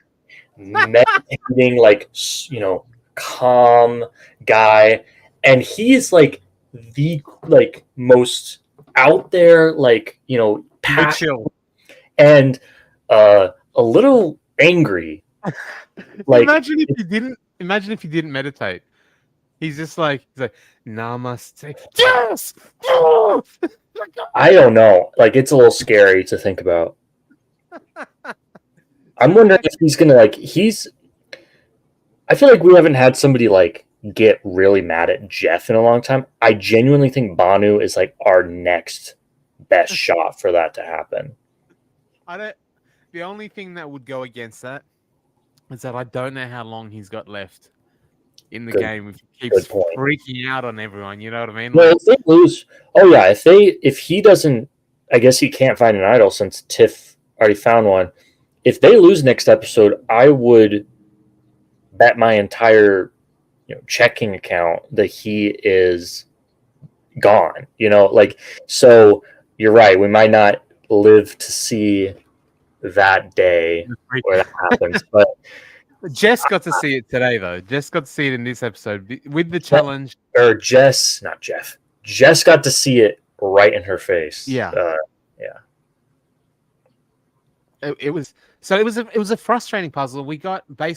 meditating, like you know, calm guy, and he's like the like most out there, like you know, But passionate chill. and a little angry. Like, Imagine if you didn't. Imagine if you didn't meditate. He's like namaste. Yes. I don't know. Like, it's a little scary to think about. I'm wondering if he's gonna like. He's. I feel like we haven't had somebody like get really mad at Jeff in a long time. I genuinely think Banu is like our next best shot for that to happen. I don't. The only thing that would go against that is that I don't know how long he's got left in the Good, game if he keeps good point. freaking out on everyone. You know what I mean? Well, Like, if they lose, oh yeah, if he doesn't, I guess he can't find an idol since Tiff already found one. If they lose next episode, I would bet my entire checking account that he is gone. You know, like so. You're right. We might not live to see that day where that happens, but Jess got to see it today, though. Jess got to see it in this episode with the challenge. or Jess, not Jeff. Jess got to see it right in her face. Yeah. Yeah. It was a frustrating puzzle. We got they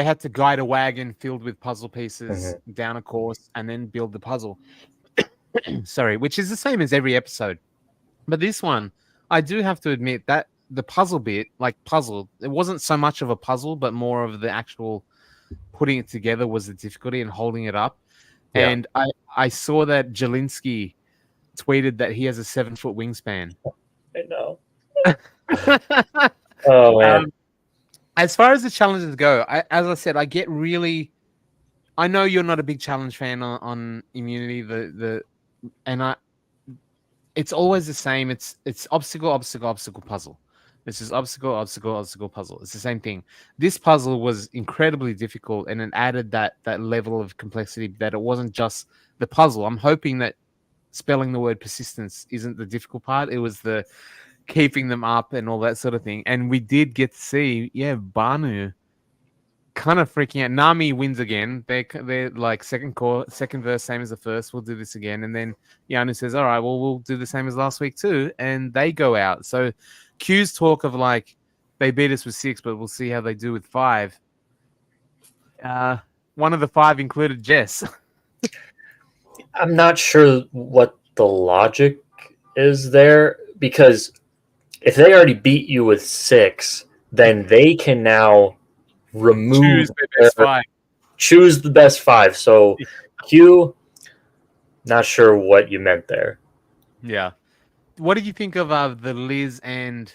had to guide a wagon filled with puzzle pieces down a course and then build the puzzle. Sorry, which is the same as every episode. But this one, I do have to admit that the puzzle bit, it wasn't so much of a puzzle, but more of the actual putting it together was the difficulty and holding it up. Yeah. And I saw that Jelinski tweeted that he has a 7-foot wingspan. I know. Oh man. As far as the challenges go, as I said, I get really. I know you're not a big challenge fan on Immunity. It's always the same. It's obstacle, obstacle, obstacle, puzzle. This is obstacle, obstacle, obstacle, puzzle. It's the same thing. This puzzle was incredibly difficult, and it added that level of complexity that it wasn't just the puzzle. I'm hoping that spelling the word persistence isn't the difficult part. It was the keeping them up and all that sort of thing. And we did get to see, Banu kind of freaking out. Nami wins again. They're like second verse, same as the first. We'll do this again. And then Yanu says, all right, well, we'll do the same as last week too. And they go out. So Q's talk of like, they beat us with 6, but we'll see how they do with 5. One of the 5 included Jess. I'm not sure what the logic is there, because if they already beat you with 6, then they can now remove choose the best 5. So Q, not sure what you meant there. Yeah. What did you think of the Liz and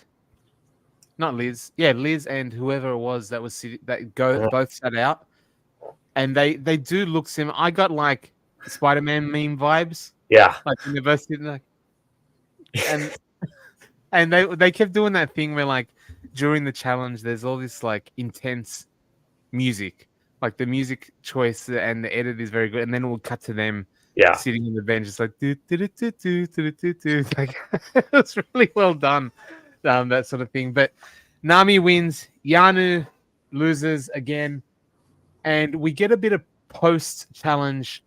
Liz and whoever it was that was both sat out, and they do look similar. I got like Spider-Man meme vibes. Yeah, like university, and they kept doing that thing where like during the challenge, there's all this like intense music, like the music choice and the edit is very good, and then we'll cut to them sitting on the bench. It's like do do do do do do do do. Like it was really well done, that sort of thing. But Nami wins, Yanu loses again, and we get a bit of post challenge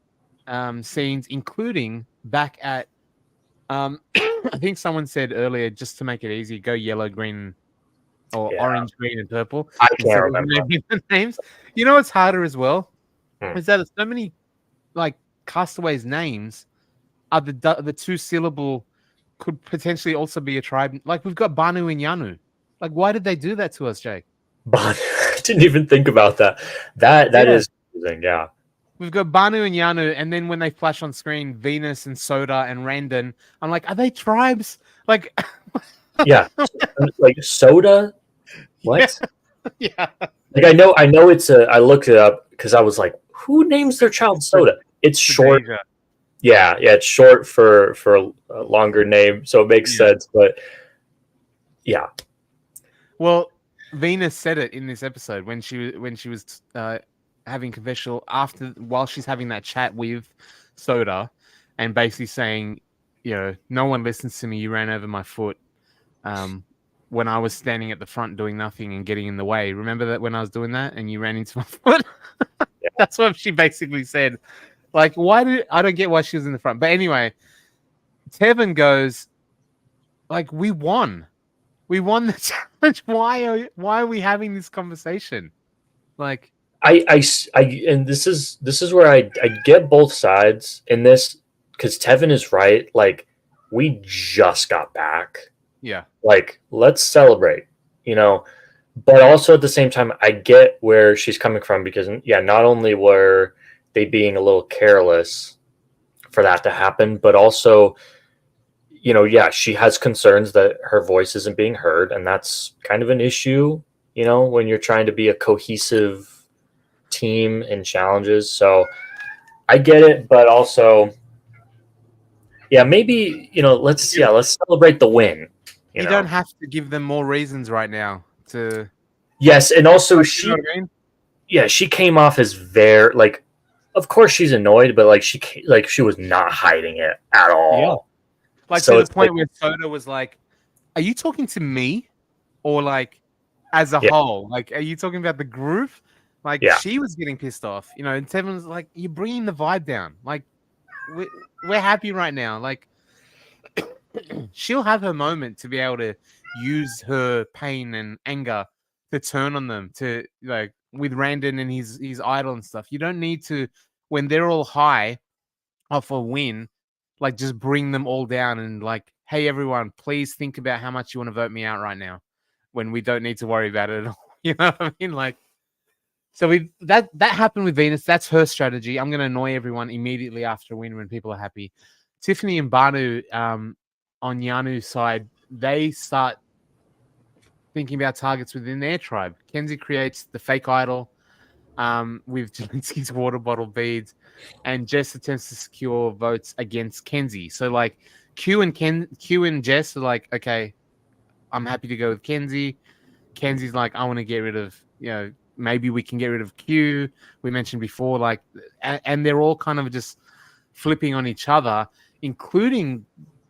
scenes, including back at I think someone said earlier, just to make it easy, go yellow, green, or orange, green, and purple. I can't remember the names. You know what's harder as well is that so many like castaways' names are the 2-syllable, could potentially also be a tribe. Like we've got Banu and Yanu. Like why did they do that to us, Jake? Banu. I didn't even think about that. That is amazing. Yeah. We've got Banu and Yanu, and then when they flash on screen, Venus and Soda and Randon, I'm like, are they tribes? Like, yeah, like Soda. What? Yeah. Like I know it's a. I looked it up because I was like, who names their child Soda? It's short. Yeah, yeah, it's short for a longer name, so it makes Yeah. sense. But yeah, Well, Venus said it in this episode when she was having confessional after while she's having that chat with Soda, and basically saying, no one listens to me. You ran over my foot. Um, when I was standing at the front doing nothing and getting in the way. Remember that when I was doing that and you ran into my foot? That's what she basically said. Like, I don't get why she was in the front. But anyway, Tevin goes, like, we won. We won the challenge. Why are we having this conversation? Like, and this is where I get both sides in this because Tevin is right. Like, we just got back. yeah, Like, let's celebrate, you know. But also at the same time, I get where she's coming from because yeah, not only were they being a little careless for that to happen, but also, yeah, she has concerns that her voice isn't being heard, and that's kind of an issue, when you're trying to be a cohesive team in challenges. So I get it, but also, yeah, maybe, let's celebrate the win, you you don't know. have to give them more reasons right now to. Yes, and also Like, you know what I mean? yeah, she came off as very like, of course she's annoyed, but like she was not hiding it at Yeah. all. Like to So the it's like, point where Soda was like, "Are you talking to me, or like as a yeah, whole? Like, are you talking about the group?" Like yeah, she was getting pissed off, and Tevin's like, "You're bringing the vibe down. Like, we're happy right now. Like, she'll have her moment to be able to use her pain and anger to turn on them to like with Randon and his idol and stuff. You don't need to when they're all high off a win, like just bring them all down and like, hey everyone, please think about how much you want to vote me out right now when we don't need to worry about it at all. You know what I mean? Like so we that happened with Venus. That's her strategy. I'm gonna annoy everyone immediately after a win when people are happy. Tiffany and Banu, on Yanu's side, they start thinking about targets within their tribe. Kenzie creates the fake idol with Zelensky's water bottle beads, and Jess attempts to secure votes against Kenzie. So like Q and Jess are like, okay, I'm happy to go with Kenzie. Kenzie's like, I want to get rid of, maybe we can get rid of Q. We mentioned before, like, and they're all kind of just flipping on each other, including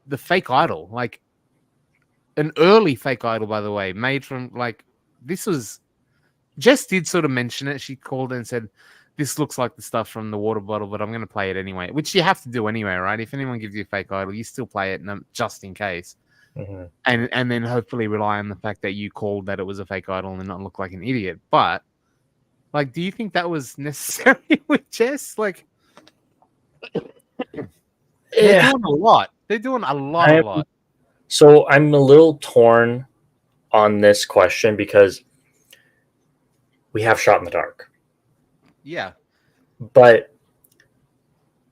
the fake idol, like an early fake idol, by the way, made from like this was Jess did sort of mention it. She called and said, "This looks like the stuff from the water bottle, but I'm going to play it anyway." Which you have to do anyway, right? If anyone gives you a fake idol, you still play it just in case, mhm. and then hopefully rely on the fact that you called that it was a fake idol and not look like an idiot. But like, do you think that was necessary with Jess? Like, they're Yeah. doing a lot. They're doing a lot, a I'm lot. so I'm a little torn on this question because we have shot in the dark, Yeah, but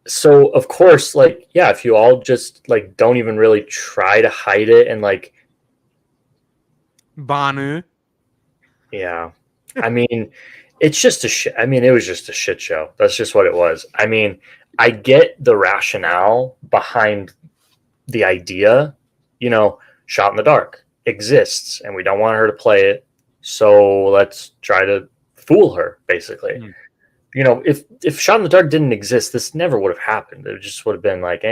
so of course, like, yeah, if you all just like don't even really try to hide it and like, Banu. yeah, I mean, it's just a shit. I mean, it was just a shit show. That's just what it was. I mean, I get the rationale behind the idea, shot in the dark exists and we don't want her to play it. So let's try to fool her, basically. Mm. If shot in the dark didn't exist, this never would have happened. It just would have been like,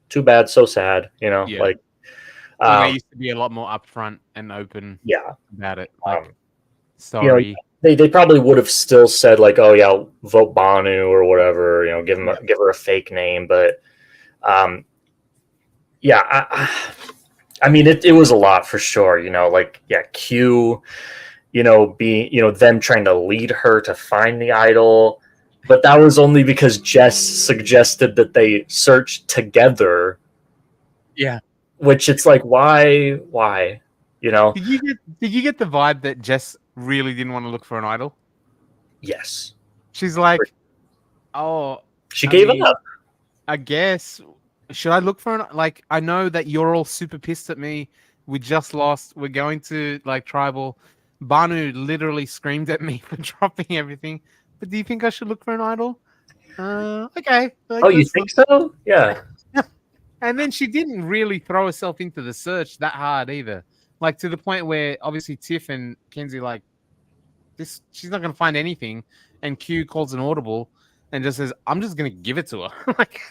too bad, so sad, Yeah. like, When they used to be a lot more upfront and open yeah. about it. Um, Like, sorry. they probably would have still said like, oh yeah, vote Banu or whatever, give her a fake name. But yeah, I mean, it was a lot for sure, like, yeah, Q, being, them trying to lead her to find the idol. But that was only because Jess suggested that they search together, Yeah. which it's like, why, Did you get the vibe that Jess really didn't want to look for an idol? Yes. She's like, oh, She I gave mean, up. I guess should I look for an like? I know that you're all super pissed at me. We just lost. We're going to like tribal. Banu literally screamed at me for dropping everything. But do you think I should look for an idol? Okay, like Oh, you this think looks. so? Yeah. And then she didn't really throw herself into the search that hard either. Like to the point where obviously Tiff and Kenzie like this, she's not gonna find anything, and Q calls an audible and just says, "I'm just gonna give it to her." like,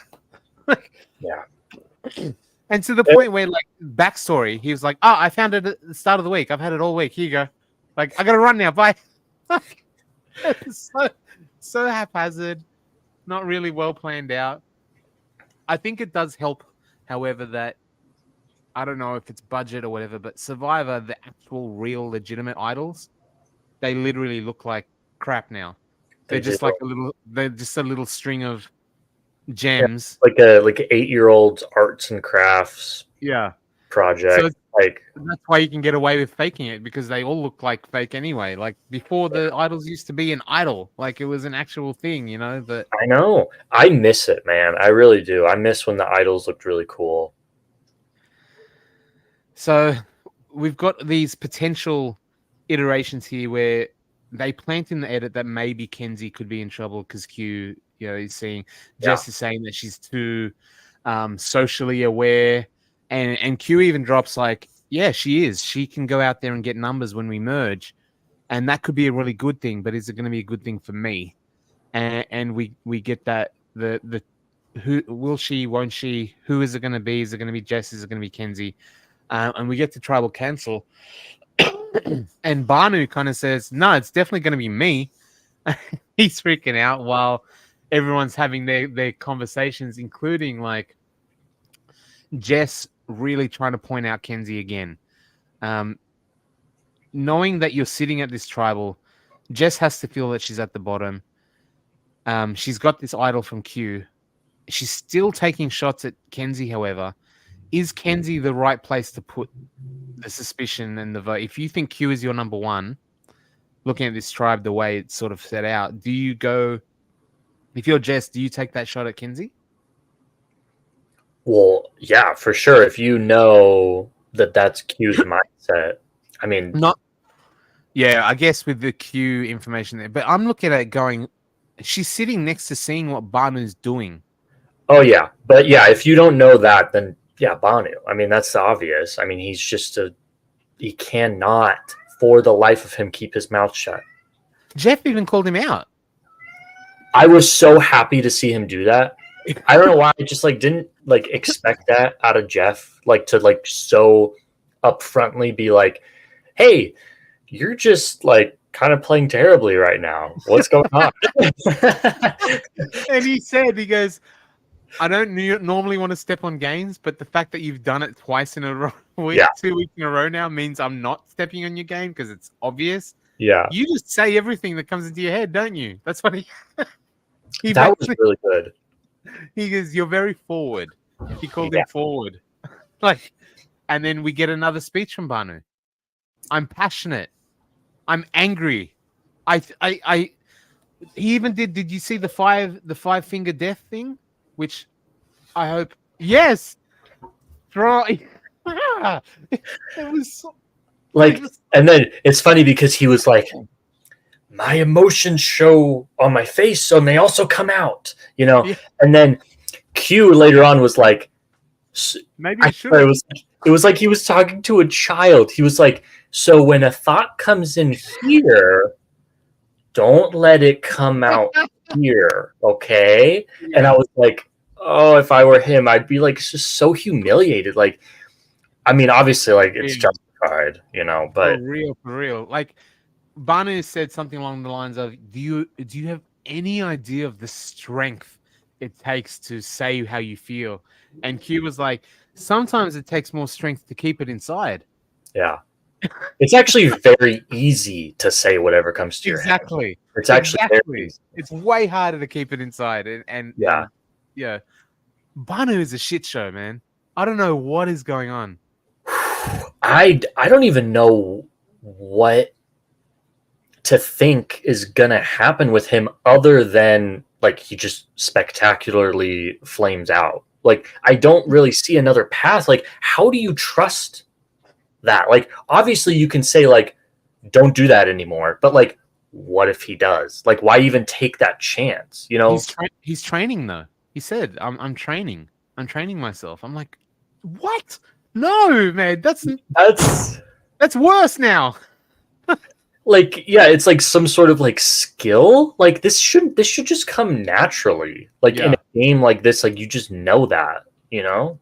Yeah. and to the point where like backstory, he was like, "Oh, I found it at the start of the week. I've had it all week. Here you go. Like, I gotta run now. Bye." It's so haphazard, not really well planned out. I think it does help, however, that I don't know if it's budget or whatever, but Survivor, the actual real legitimate idols, they literally look like crap now. They do. They're just a little string of Yeah. gems. Like a 8-year-old's arts and crafts Yeah. So project. Like, that's why you can get away with faking it, because they all look like fake anyway. Like before, the idols used to be an idol, like it was an actual thing, you know. But I know. I miss it, man. I really do. I miss when the idols looked really cool. so we've got these potential iterations here where they plant in the edit that maybe Kenzie could be in trouble because Q, is seeing Jess is saying that she's too socially aware, and Q even drops like, yeah, she is. She can go out there and get numbers when we merge, and that could be a really good thing. But is it going to be a good thing for me? And we get that the who will she, won't she? Who is it going to be? Is it going to be Jess? Is it going to be Kenzie? And we get to tribal cancel. And Banu kind of says, no, it's definitely going to be me. He's freaking out while everyone's having their conversations, including like Jess really trying to point out Kenzie again. Knowing that you're sitting at this tribal, Jess has to feel that she's at the bottom. She's got this idol from Q. She's still taking shots at Kenzie, however. Is Kenzie the right place to put the suspicion and the vote? If you think Q is your number one, looking at this tribe the way it's sort of set out, do you go, if you're Jess, do you take that shot at Kenzie? Well, yeah, for sure. If you know that that's Q's mindset, I mean, Not, yeah, I guess with the Q information there, but I'm looking at it going, she's sitting next to seeing what Banu's doing. oh yeah, but yeah, if you don't know that, then yeah, Banu. I mean, that's obvious. I mean, he cannot, for the life of him, keep his mouth shut. Jeff even called him out. I was so happy to see him do that. I don't know why. I just didn't expect that out of Jeff, to so upfrontly be like, "Hey, you're just kind of playing terribly right now. What's going on?" And he goes, I don't normally want to step on games, but the fact that you've done it twice in a row, 2 weeks in a row now, means I'm not stepping on your game because it's obvious. Yeah. You just say everything that comes into your head, don't you? That's what he that was really good. He goes, you're very forward. He called him forward. And then we get another speech from Banu. I'm passionate. I'm angry. He even did you see the five finger death thing? Which I hope, yes. It was and then it's funny because he was like, my emotions show on my face and they also come out, Yeah. And then Q later on was like, maybe it was like he was talking to a child. He was like, so when a thought comes in here, don't let it come out here, okay? Yeah. And I was like, oh, if I were him, I'd be just so humiliated. I mean, obviously, it's justified, but for real. Banu said something along the lines of, do you have any idea of the strength it takes to say how you feel? And Q was like, sometimes it takes more strength to keep it inside. Yeah. It's actually very easy to say whatever comes to your head. Exactly. It's actually very easy. It's way harder to keep it inside. And yeah. Banu is a shit show, man. I don't know what is going on. I don't even know what to think is gonna happen with him other than he just spectacularly flames out. I don't really see another path. How do you trust that? Obviously you can say don't do that anymore, but what if he does? Like, why even take that chance? You know? He's training though. He said, I'm training. I'm training myself." I'm like, "What? No, man. That's That's worse now." like, yeah, it's like some sort of like skill. Like this should just come naturally. Like in Yeah. a game like this, like you just know that, you know?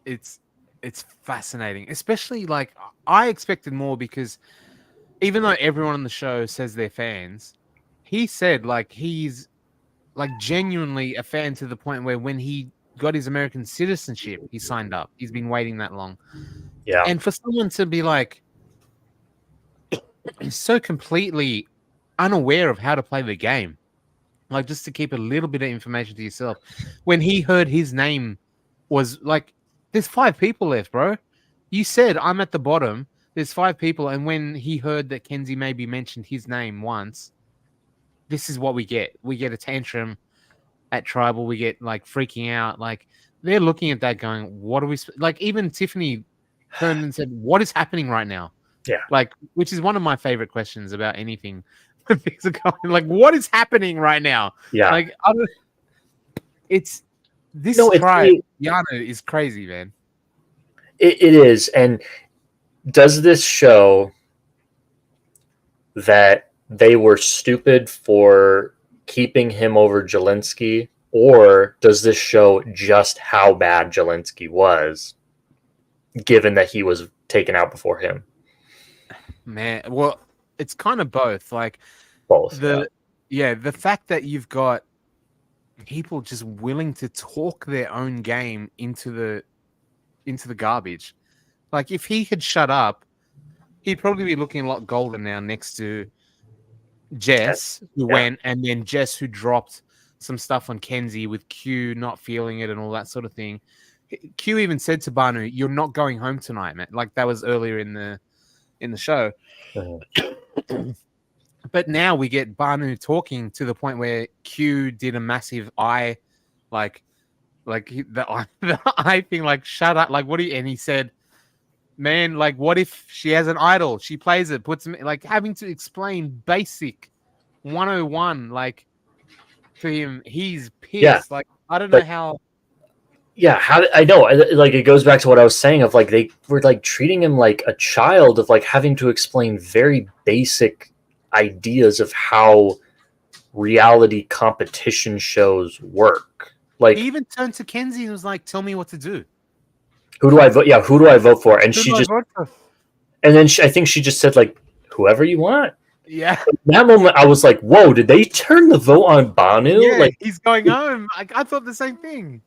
It's it's fascinating, especially like I expected more because even though everyone on the show says they're fans, he said like he's like genuinely a fan to the point where when he got his American citizenship, he signed up. He's been waiting that long. Yeah. And for someone to be like so completely unaware of how to play the game, like just to keep a little bit of information to yourself, when he heard his name was like, there's 5 people left, bro. You said I'm at the bottom. There's 5 people. And when he heard that Kenzie maybe mentioned his name once, this is what we get. We get a tantrum at Tribal. We get like freaking out. Like they're looking at that going, what are we like? Even Tiffany turned and said, what is happening right now? Yeah. Like, which is one of my favorite questions about anything. When things are going like, what is happening right now? Yeah. Like, it's this No, tribe, Yano, is crazy, man. it is. And does this show that they were stupid for keeping him over Jelinski, or does this show just how bad Jelinski was, given that he was taken out before him? Man, well, it's kind of both. Like Both. the fact that you've got people just willing to talk their own game into the garbage. Like if he had shut up, he'd probably be looking a lot golden now next to Jess, who went, and then Jess, who dropped some stuff on Kenzie with Q not feeling it and all that sort of thing. Q even said to Banu, "You're not going home tonight, man." Like that was earlier in the show. But now we get Banu talking to the point where Q did a massive eye, like the eye thing, like shut up, like what do you? And he said, "Man, like what if she has an idol? She plays it, puts like having to explain basic 101, like to him. He's pissed. Yeah. Like I don't know how." Yeah, how I know, like it goes back to what I was saying of like they were like treating him like a child, of like having to explain very basic ideas of how reality competition shows work. Like He even turned to Kenzie and was like, "Tell me what to do. who do I vote? Yeah, who do I vote for?" And Who she do I just vote for?" and then I think she just said like whoever you want. Yeah, In that moment, I was like, "Whoa! Did they turn the vote on Banu?" yeah, Like, he's going home. I thought the same thing.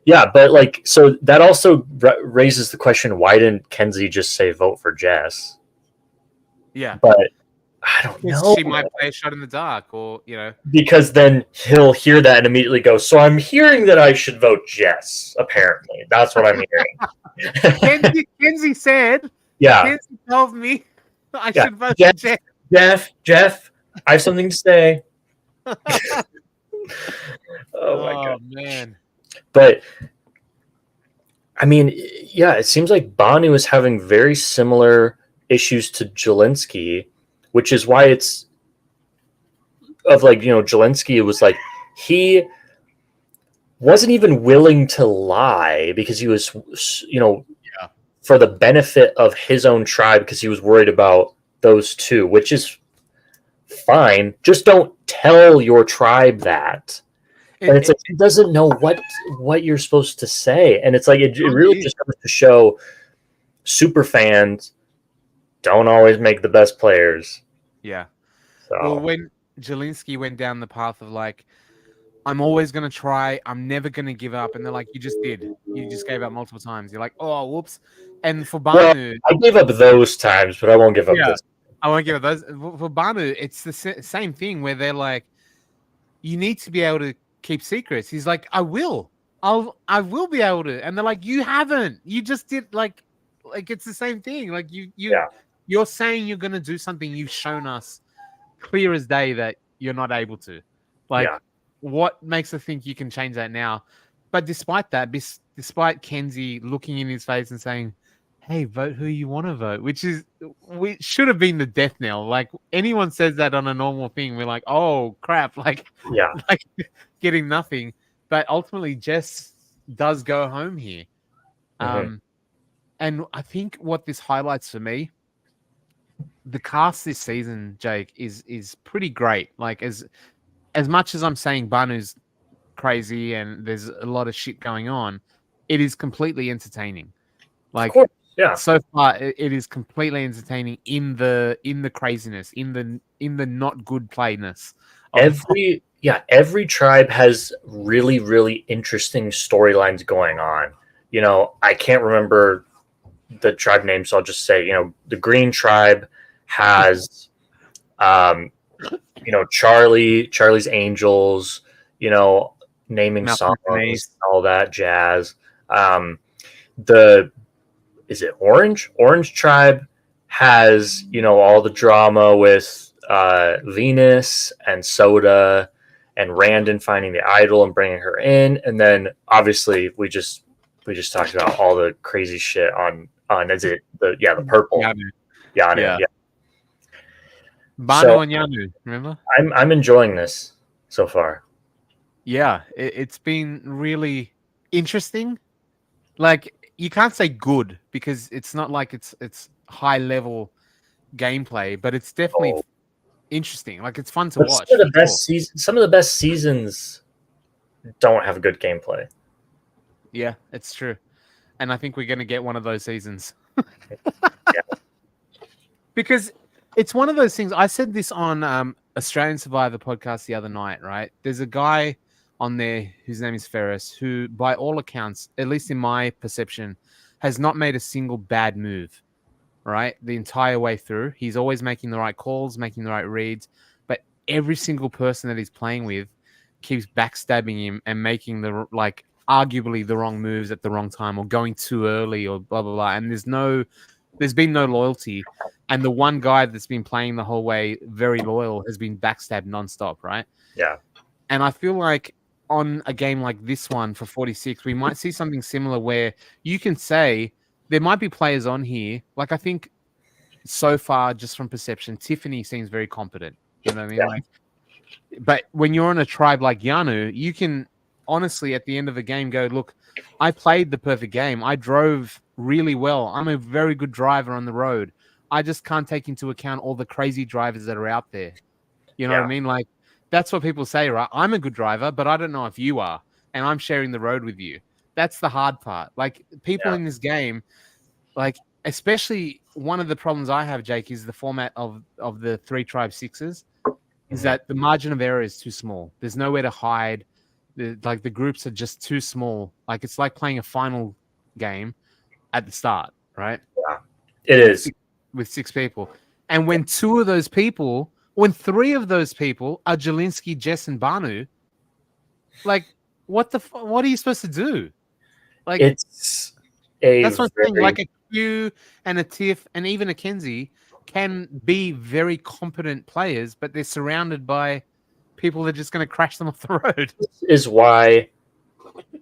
yeah, but like, so that also raises the question: why didn't Kenzie just say vote for Jess? Yeah, But I don't know. she might play a shot in the dark, or you know, Because then he'll hear that and immediately go, "So I'm hearing that I should vote Jess." Apparently, that's what I'm hearing. Kenzie said, Yeah, Kenzie told me I yeah. should vote for Jeff, I have something to say. Oh my Oh god! man, But I mean, yeah, it seems like Banu is having very similar issues to Jelinski, which is why it's of like, you know, Jelinski was like he wasn't even willing to lie because he was, you know, for the benefit of his own tribe, because he was worried about those two, which is fine. Just don't tell your tribe that. And it's like he doesn't know what you're supposed to say, and it's like it really just goes to show super fans don't always make the best players. Yeah. So. Well, when Jelinski went down the path of like, I'm always going to try, I'm never going to give up. And they're like, you just did. You just gave up multiple times. You're like, oh, whoops. And for Banu... Well, I gave up those times, but I won't give up this. I won't give up those. For Banu, it's the same thing where they're like, you need to be able to keep secrets. He's like, I will be able to. And they're like, you haven't. You just did like it's the same thing. Like you're saying you're going to do something. You've shown us clear as day that you're not able to. Like, what makes us think you can change that now? But despite that, despite Kenzie looking in his face and saying, hey, vote who you want to vote, which is we should have been the death knell. Like anyone says that on a normal thing, we're like, oh crap, like Yeah. like getting nothing. But ultimately, Jess does go home here. Hmm. And I think what this highlights for me, the cast this season, Jake, is pretty great. Like as much as I'm saying Banu's crazy and there's a lot of shit going on, it is completely entertaining. Of Like course. Yeah. so far, it is completely entertaining in the craziness, in the not good playness of Every tribe has really, really interesting storylines going on. I can't remember the tribe name, so I'll just say, the Green Tribe has, um, Charlie's Angels, you know, naming Malcolm songs, Denise. all that jazz. Um, the is it Orange? Orange Tribe has, all the drama with Venus and Soda and Randon finding the idol and bringing her in, and then obviously we just talked about all the crazy shit on is it the purple Yanu. Yanu. Yeah. Yeah. Banu So and Yanu, remember? I'm enjoying this so far. Yeah, it's been really interesting. Like you can't say good because it's not like it's high level gameplay, but it's definitely Oh, interesting. Like it's fun to but watch for sure. some of the best seasons don't have good gameplay. Yeah, it's true. And I think we're gonna get one of those seasons. Yeah. Because it's one of those things. I said this on Australian Survivor podcast the other night, right? There's a guy on there whose name is Ferris, who, by all accounts, at least in my perception, has not made a single bad move, right? The entire way through. He's always making the right calls, making the right reads, but every single person that he's playing with keeps backstabbing him and making the like arguably the wrong moves at the wrong time or going too early or blah blah blah. And there's been no loyalty. And the one guy that's been playing the whole way very loyal has been backstabbed nonstop, right? Yeah. And I feel like on a game like this one for 46, we might see something similar where you can say there might be players on here. Like I think so far, just from perception, Tiffany seems very competent. You know what I mean? Yeah. Like, but when you're on a tribe like Yanu, you can honestly at the end of the game go, look, I played the perfect game. I drove really well. I'm a very good driver on the road. I just can't take into account all the crazy drivers that are out there. You know what I Yeah. mean? Like that's what people say, right? I'm a good driver, but I don't know if you are, and I'm sharing the road with you. That's the hard part. Like people Yeah. in this game, like especially one of the problems I have, Jake, is the format of the three tribe sixes. Is Mhm. that the margin of error is too small? There's nowhere to hide. The groups are just too small. Like it's like playing a final game at the start, right? Yeah. It With is. six, with six people, and when two of those people, when three of those people are Jelinski, Jess, and Banu, like what are you supposed to do? Like It's a that's what I'm saying. very Like a Q and a Tiff and even a Kenzie can be very competent players, but they're surrounded by people that are just going to crash them off the road. is why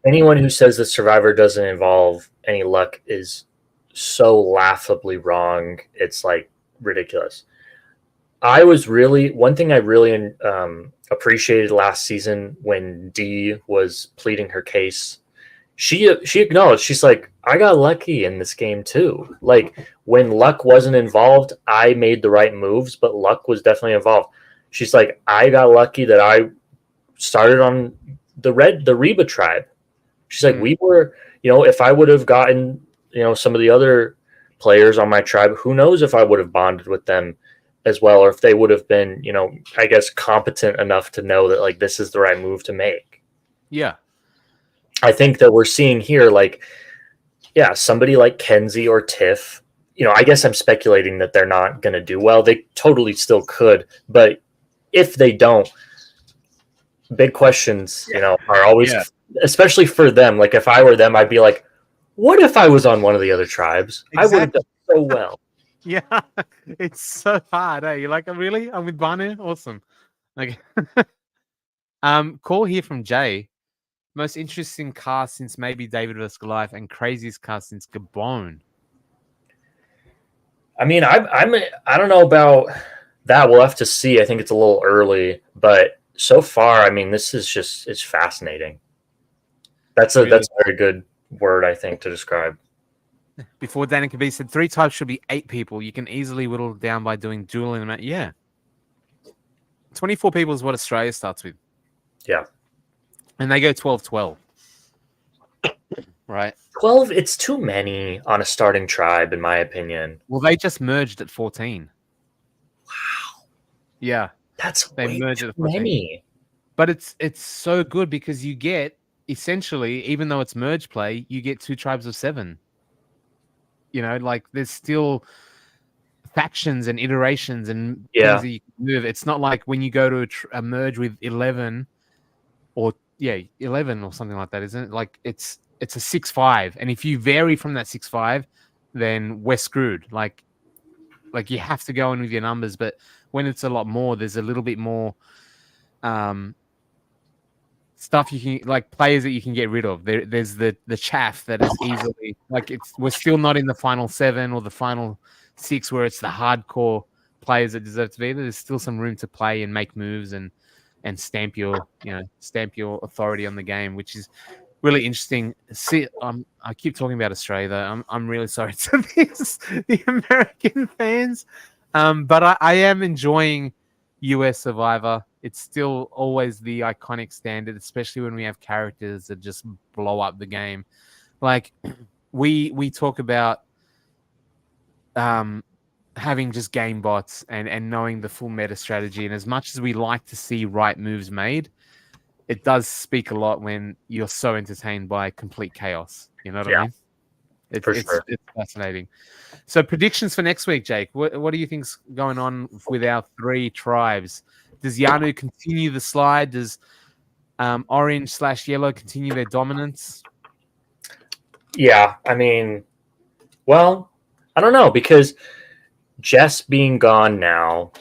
anyone who says that Survivor doesn't involve any luck is so laughably wrong. It's like ridiculous. I was really one thing I really appreciated last season when Dee was pleading her case. She acknowledged, she's like, I got lucky in this game too. Like when luck wasn't involved, I made the right moves, but luck was definitely involved. She's like, I got lucky that I started on the Reba tribe. She's like, Mm, we were, if I would have gotten, some of the other players on my tribe, who knows if I would have bonded with them as well, or if they would have been, I guess competent enough to know that like this is the right move to make. yeah, I think that we're seeing here, like, yeah, somebody like Kenzie or Tiff, I guess I'm speculating that they're not going to do well. They totally still could, but if they don't, big questions, are yeah, always, especially for them. Like if I were them, I'd be like, what if I was on one of the other tribes? I would have done exactly. so well. Yeah, it's so hard. You're like, really? I'm with Banu. Awesome. Okay. Call here from Jay. Most interesting cast since maybe David vs Goliath, and craziest cast since Gabon. I mean, I don't know about that. We'll have to see. I think it's a little early, but so far, I mean, this is just it's fascinating. Really. That's a very good word, I think, to describe. Before Danica B said 3 types should be 8 people. You can easily whittle down by doing dual in amount. Yeah. 24 people is what Australia starts with. Yeah. And they go 12-12. Right. 12, it's too many on a starting tribe, in my opinion. Well, they just merged at 14. Wow. Yeah. That's They way merged too at 14. many. But it's so good because you get essentially, even though it's merge play, you get 2 tribes of 7. You know, like there's still factions and iterations and things Yeah. that you can move. It's not like when you go to a merge with 11 or 11 or something like that, isn't it? Like it's a 6-5, and if you vary from that 6-5, then we're screwed. Like you have to go in with your numbers. But when it's a lot more, there's a little bit more stuff you can, like players that you can get rid of. There's the chaff that is easily, like we're still not in the final 7 or the final 6 where it's the hardcore players that deserve to be there. There's still some room to play and make moves and stamp your authority on the game, which is really interesting. See, I keep talking about Australia though. I'm really sorry to the American fans, but I am enjoying US Survivor. It's still always the iconic standard, especially when we have characters that just blow up the game. Like we talk about having just game bots and knowing the full meta strategy. And as much as we like to see right moves made, it does speak a lot when you're so entertained by complete chaos. You know what I mean? For sure. It's fascinating. So predictions for next week, Jake. What do you think's going on with our 3 tribes? Does Yanu continue the slide? Does orange/yellow continue their dominance? Yeah. I mean, well, I don't know, because Jess being gone now,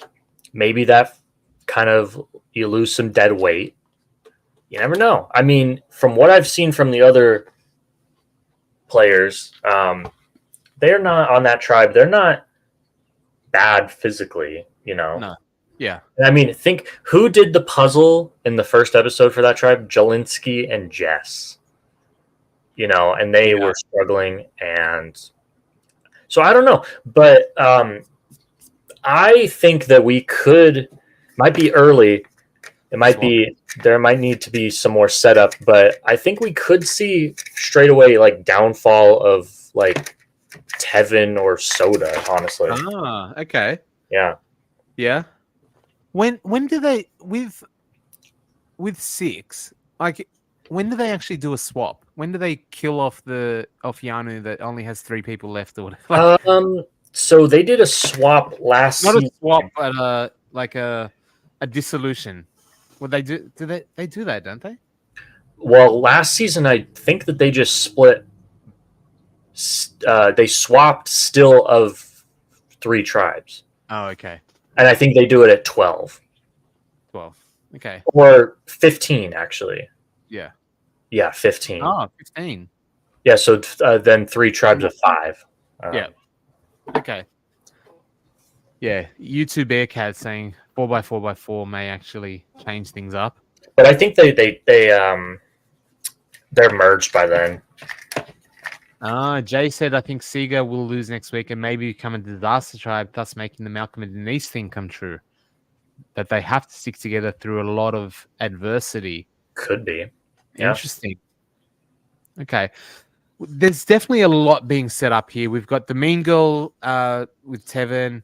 maybe that kind of you lose some dead weight. You never know. I mean, from what I've seen from the other players, they're not on that tribe. They're not bad physically, you know. No. Yeah. I mean, think who did the puzzle in the first episode for that tribe? Jelinski and Jess. You know, and they were struggling, and so I don't know, but I think that we might be early. It might be there might need to be some more setup, but I think we could see straight away like downfall of like Tevin or Soda, honestly. Ah, okay. Yeah. Yeah. When do they with 6, like when do they actually do a swap? When do they kill off Yanu that only has 3 people left or whatever? Like, so they did a swap last not season. a swap, but like a dissolution. Well, they do they do that, don't they? Well, last season I think that they just split. They swapped still of 3 tribes. Oh, okay. And I think they do it at 12. 12. Okay. Or 15, actually. Yeah. Yeah, 15. Oh, 15. Yeah, so then 3 tribes of 5. Yeah. Okay. Yeah, YouTube Bearcat saying 4x4x4 may actually change things up. But I think they're merged by then. Jay said, I think Sega will lose next week and maybe become a disaster tribe, thus making the Malcolm and Denise thing come true. That they have to stick together through a lot of adversity. Could be. Yeah. Interesting. Okay. There's definitely a lot being set up here. We've got the Mean Girl with Tevin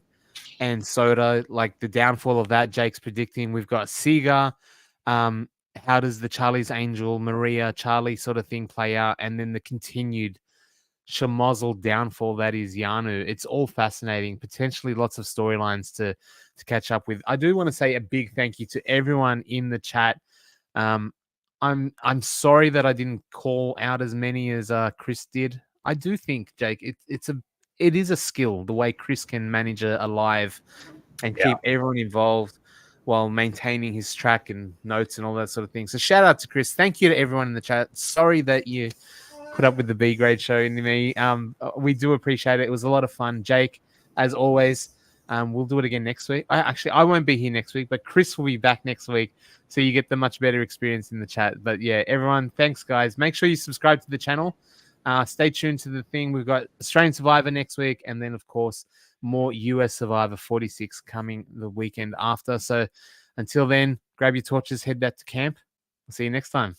and Soda, like the downfall of that, Jake's predicting. We've got Sega. How does the Charlie's Angel, Maria, Charlie sort of thing play out? And then the continued Shamazel downfall that is Yanu. It's all fascinating. Potentially lots of storylines to catch up with. I do want to say a big thank you to everyone in the chat. I'm sorry that I didn't call out as many as Chris did. I do think, Jake, it is a skill the way Chris can manage a live and keep everyone involved while maintaining his track and notes and all that sort of thing. So shout out to Chris. Thank you to everyone in the chat. Sorry that you put up with the B grade show in me. We do appreciate it. It was a lot of fun. Jake, as always. We'll do it again next week. I won't be here next week, but Chris will be back next week, so you get the much better experience in the chat. But yeah, everyone, thanks guys. Make sure you subscribe to the channel. Stay tuned to the thing. We've got Australian Survivor next week, and then of course more US Survivor 46 coming the weekend after. So until then, grab your torches, head back to camp. I'll see you next time.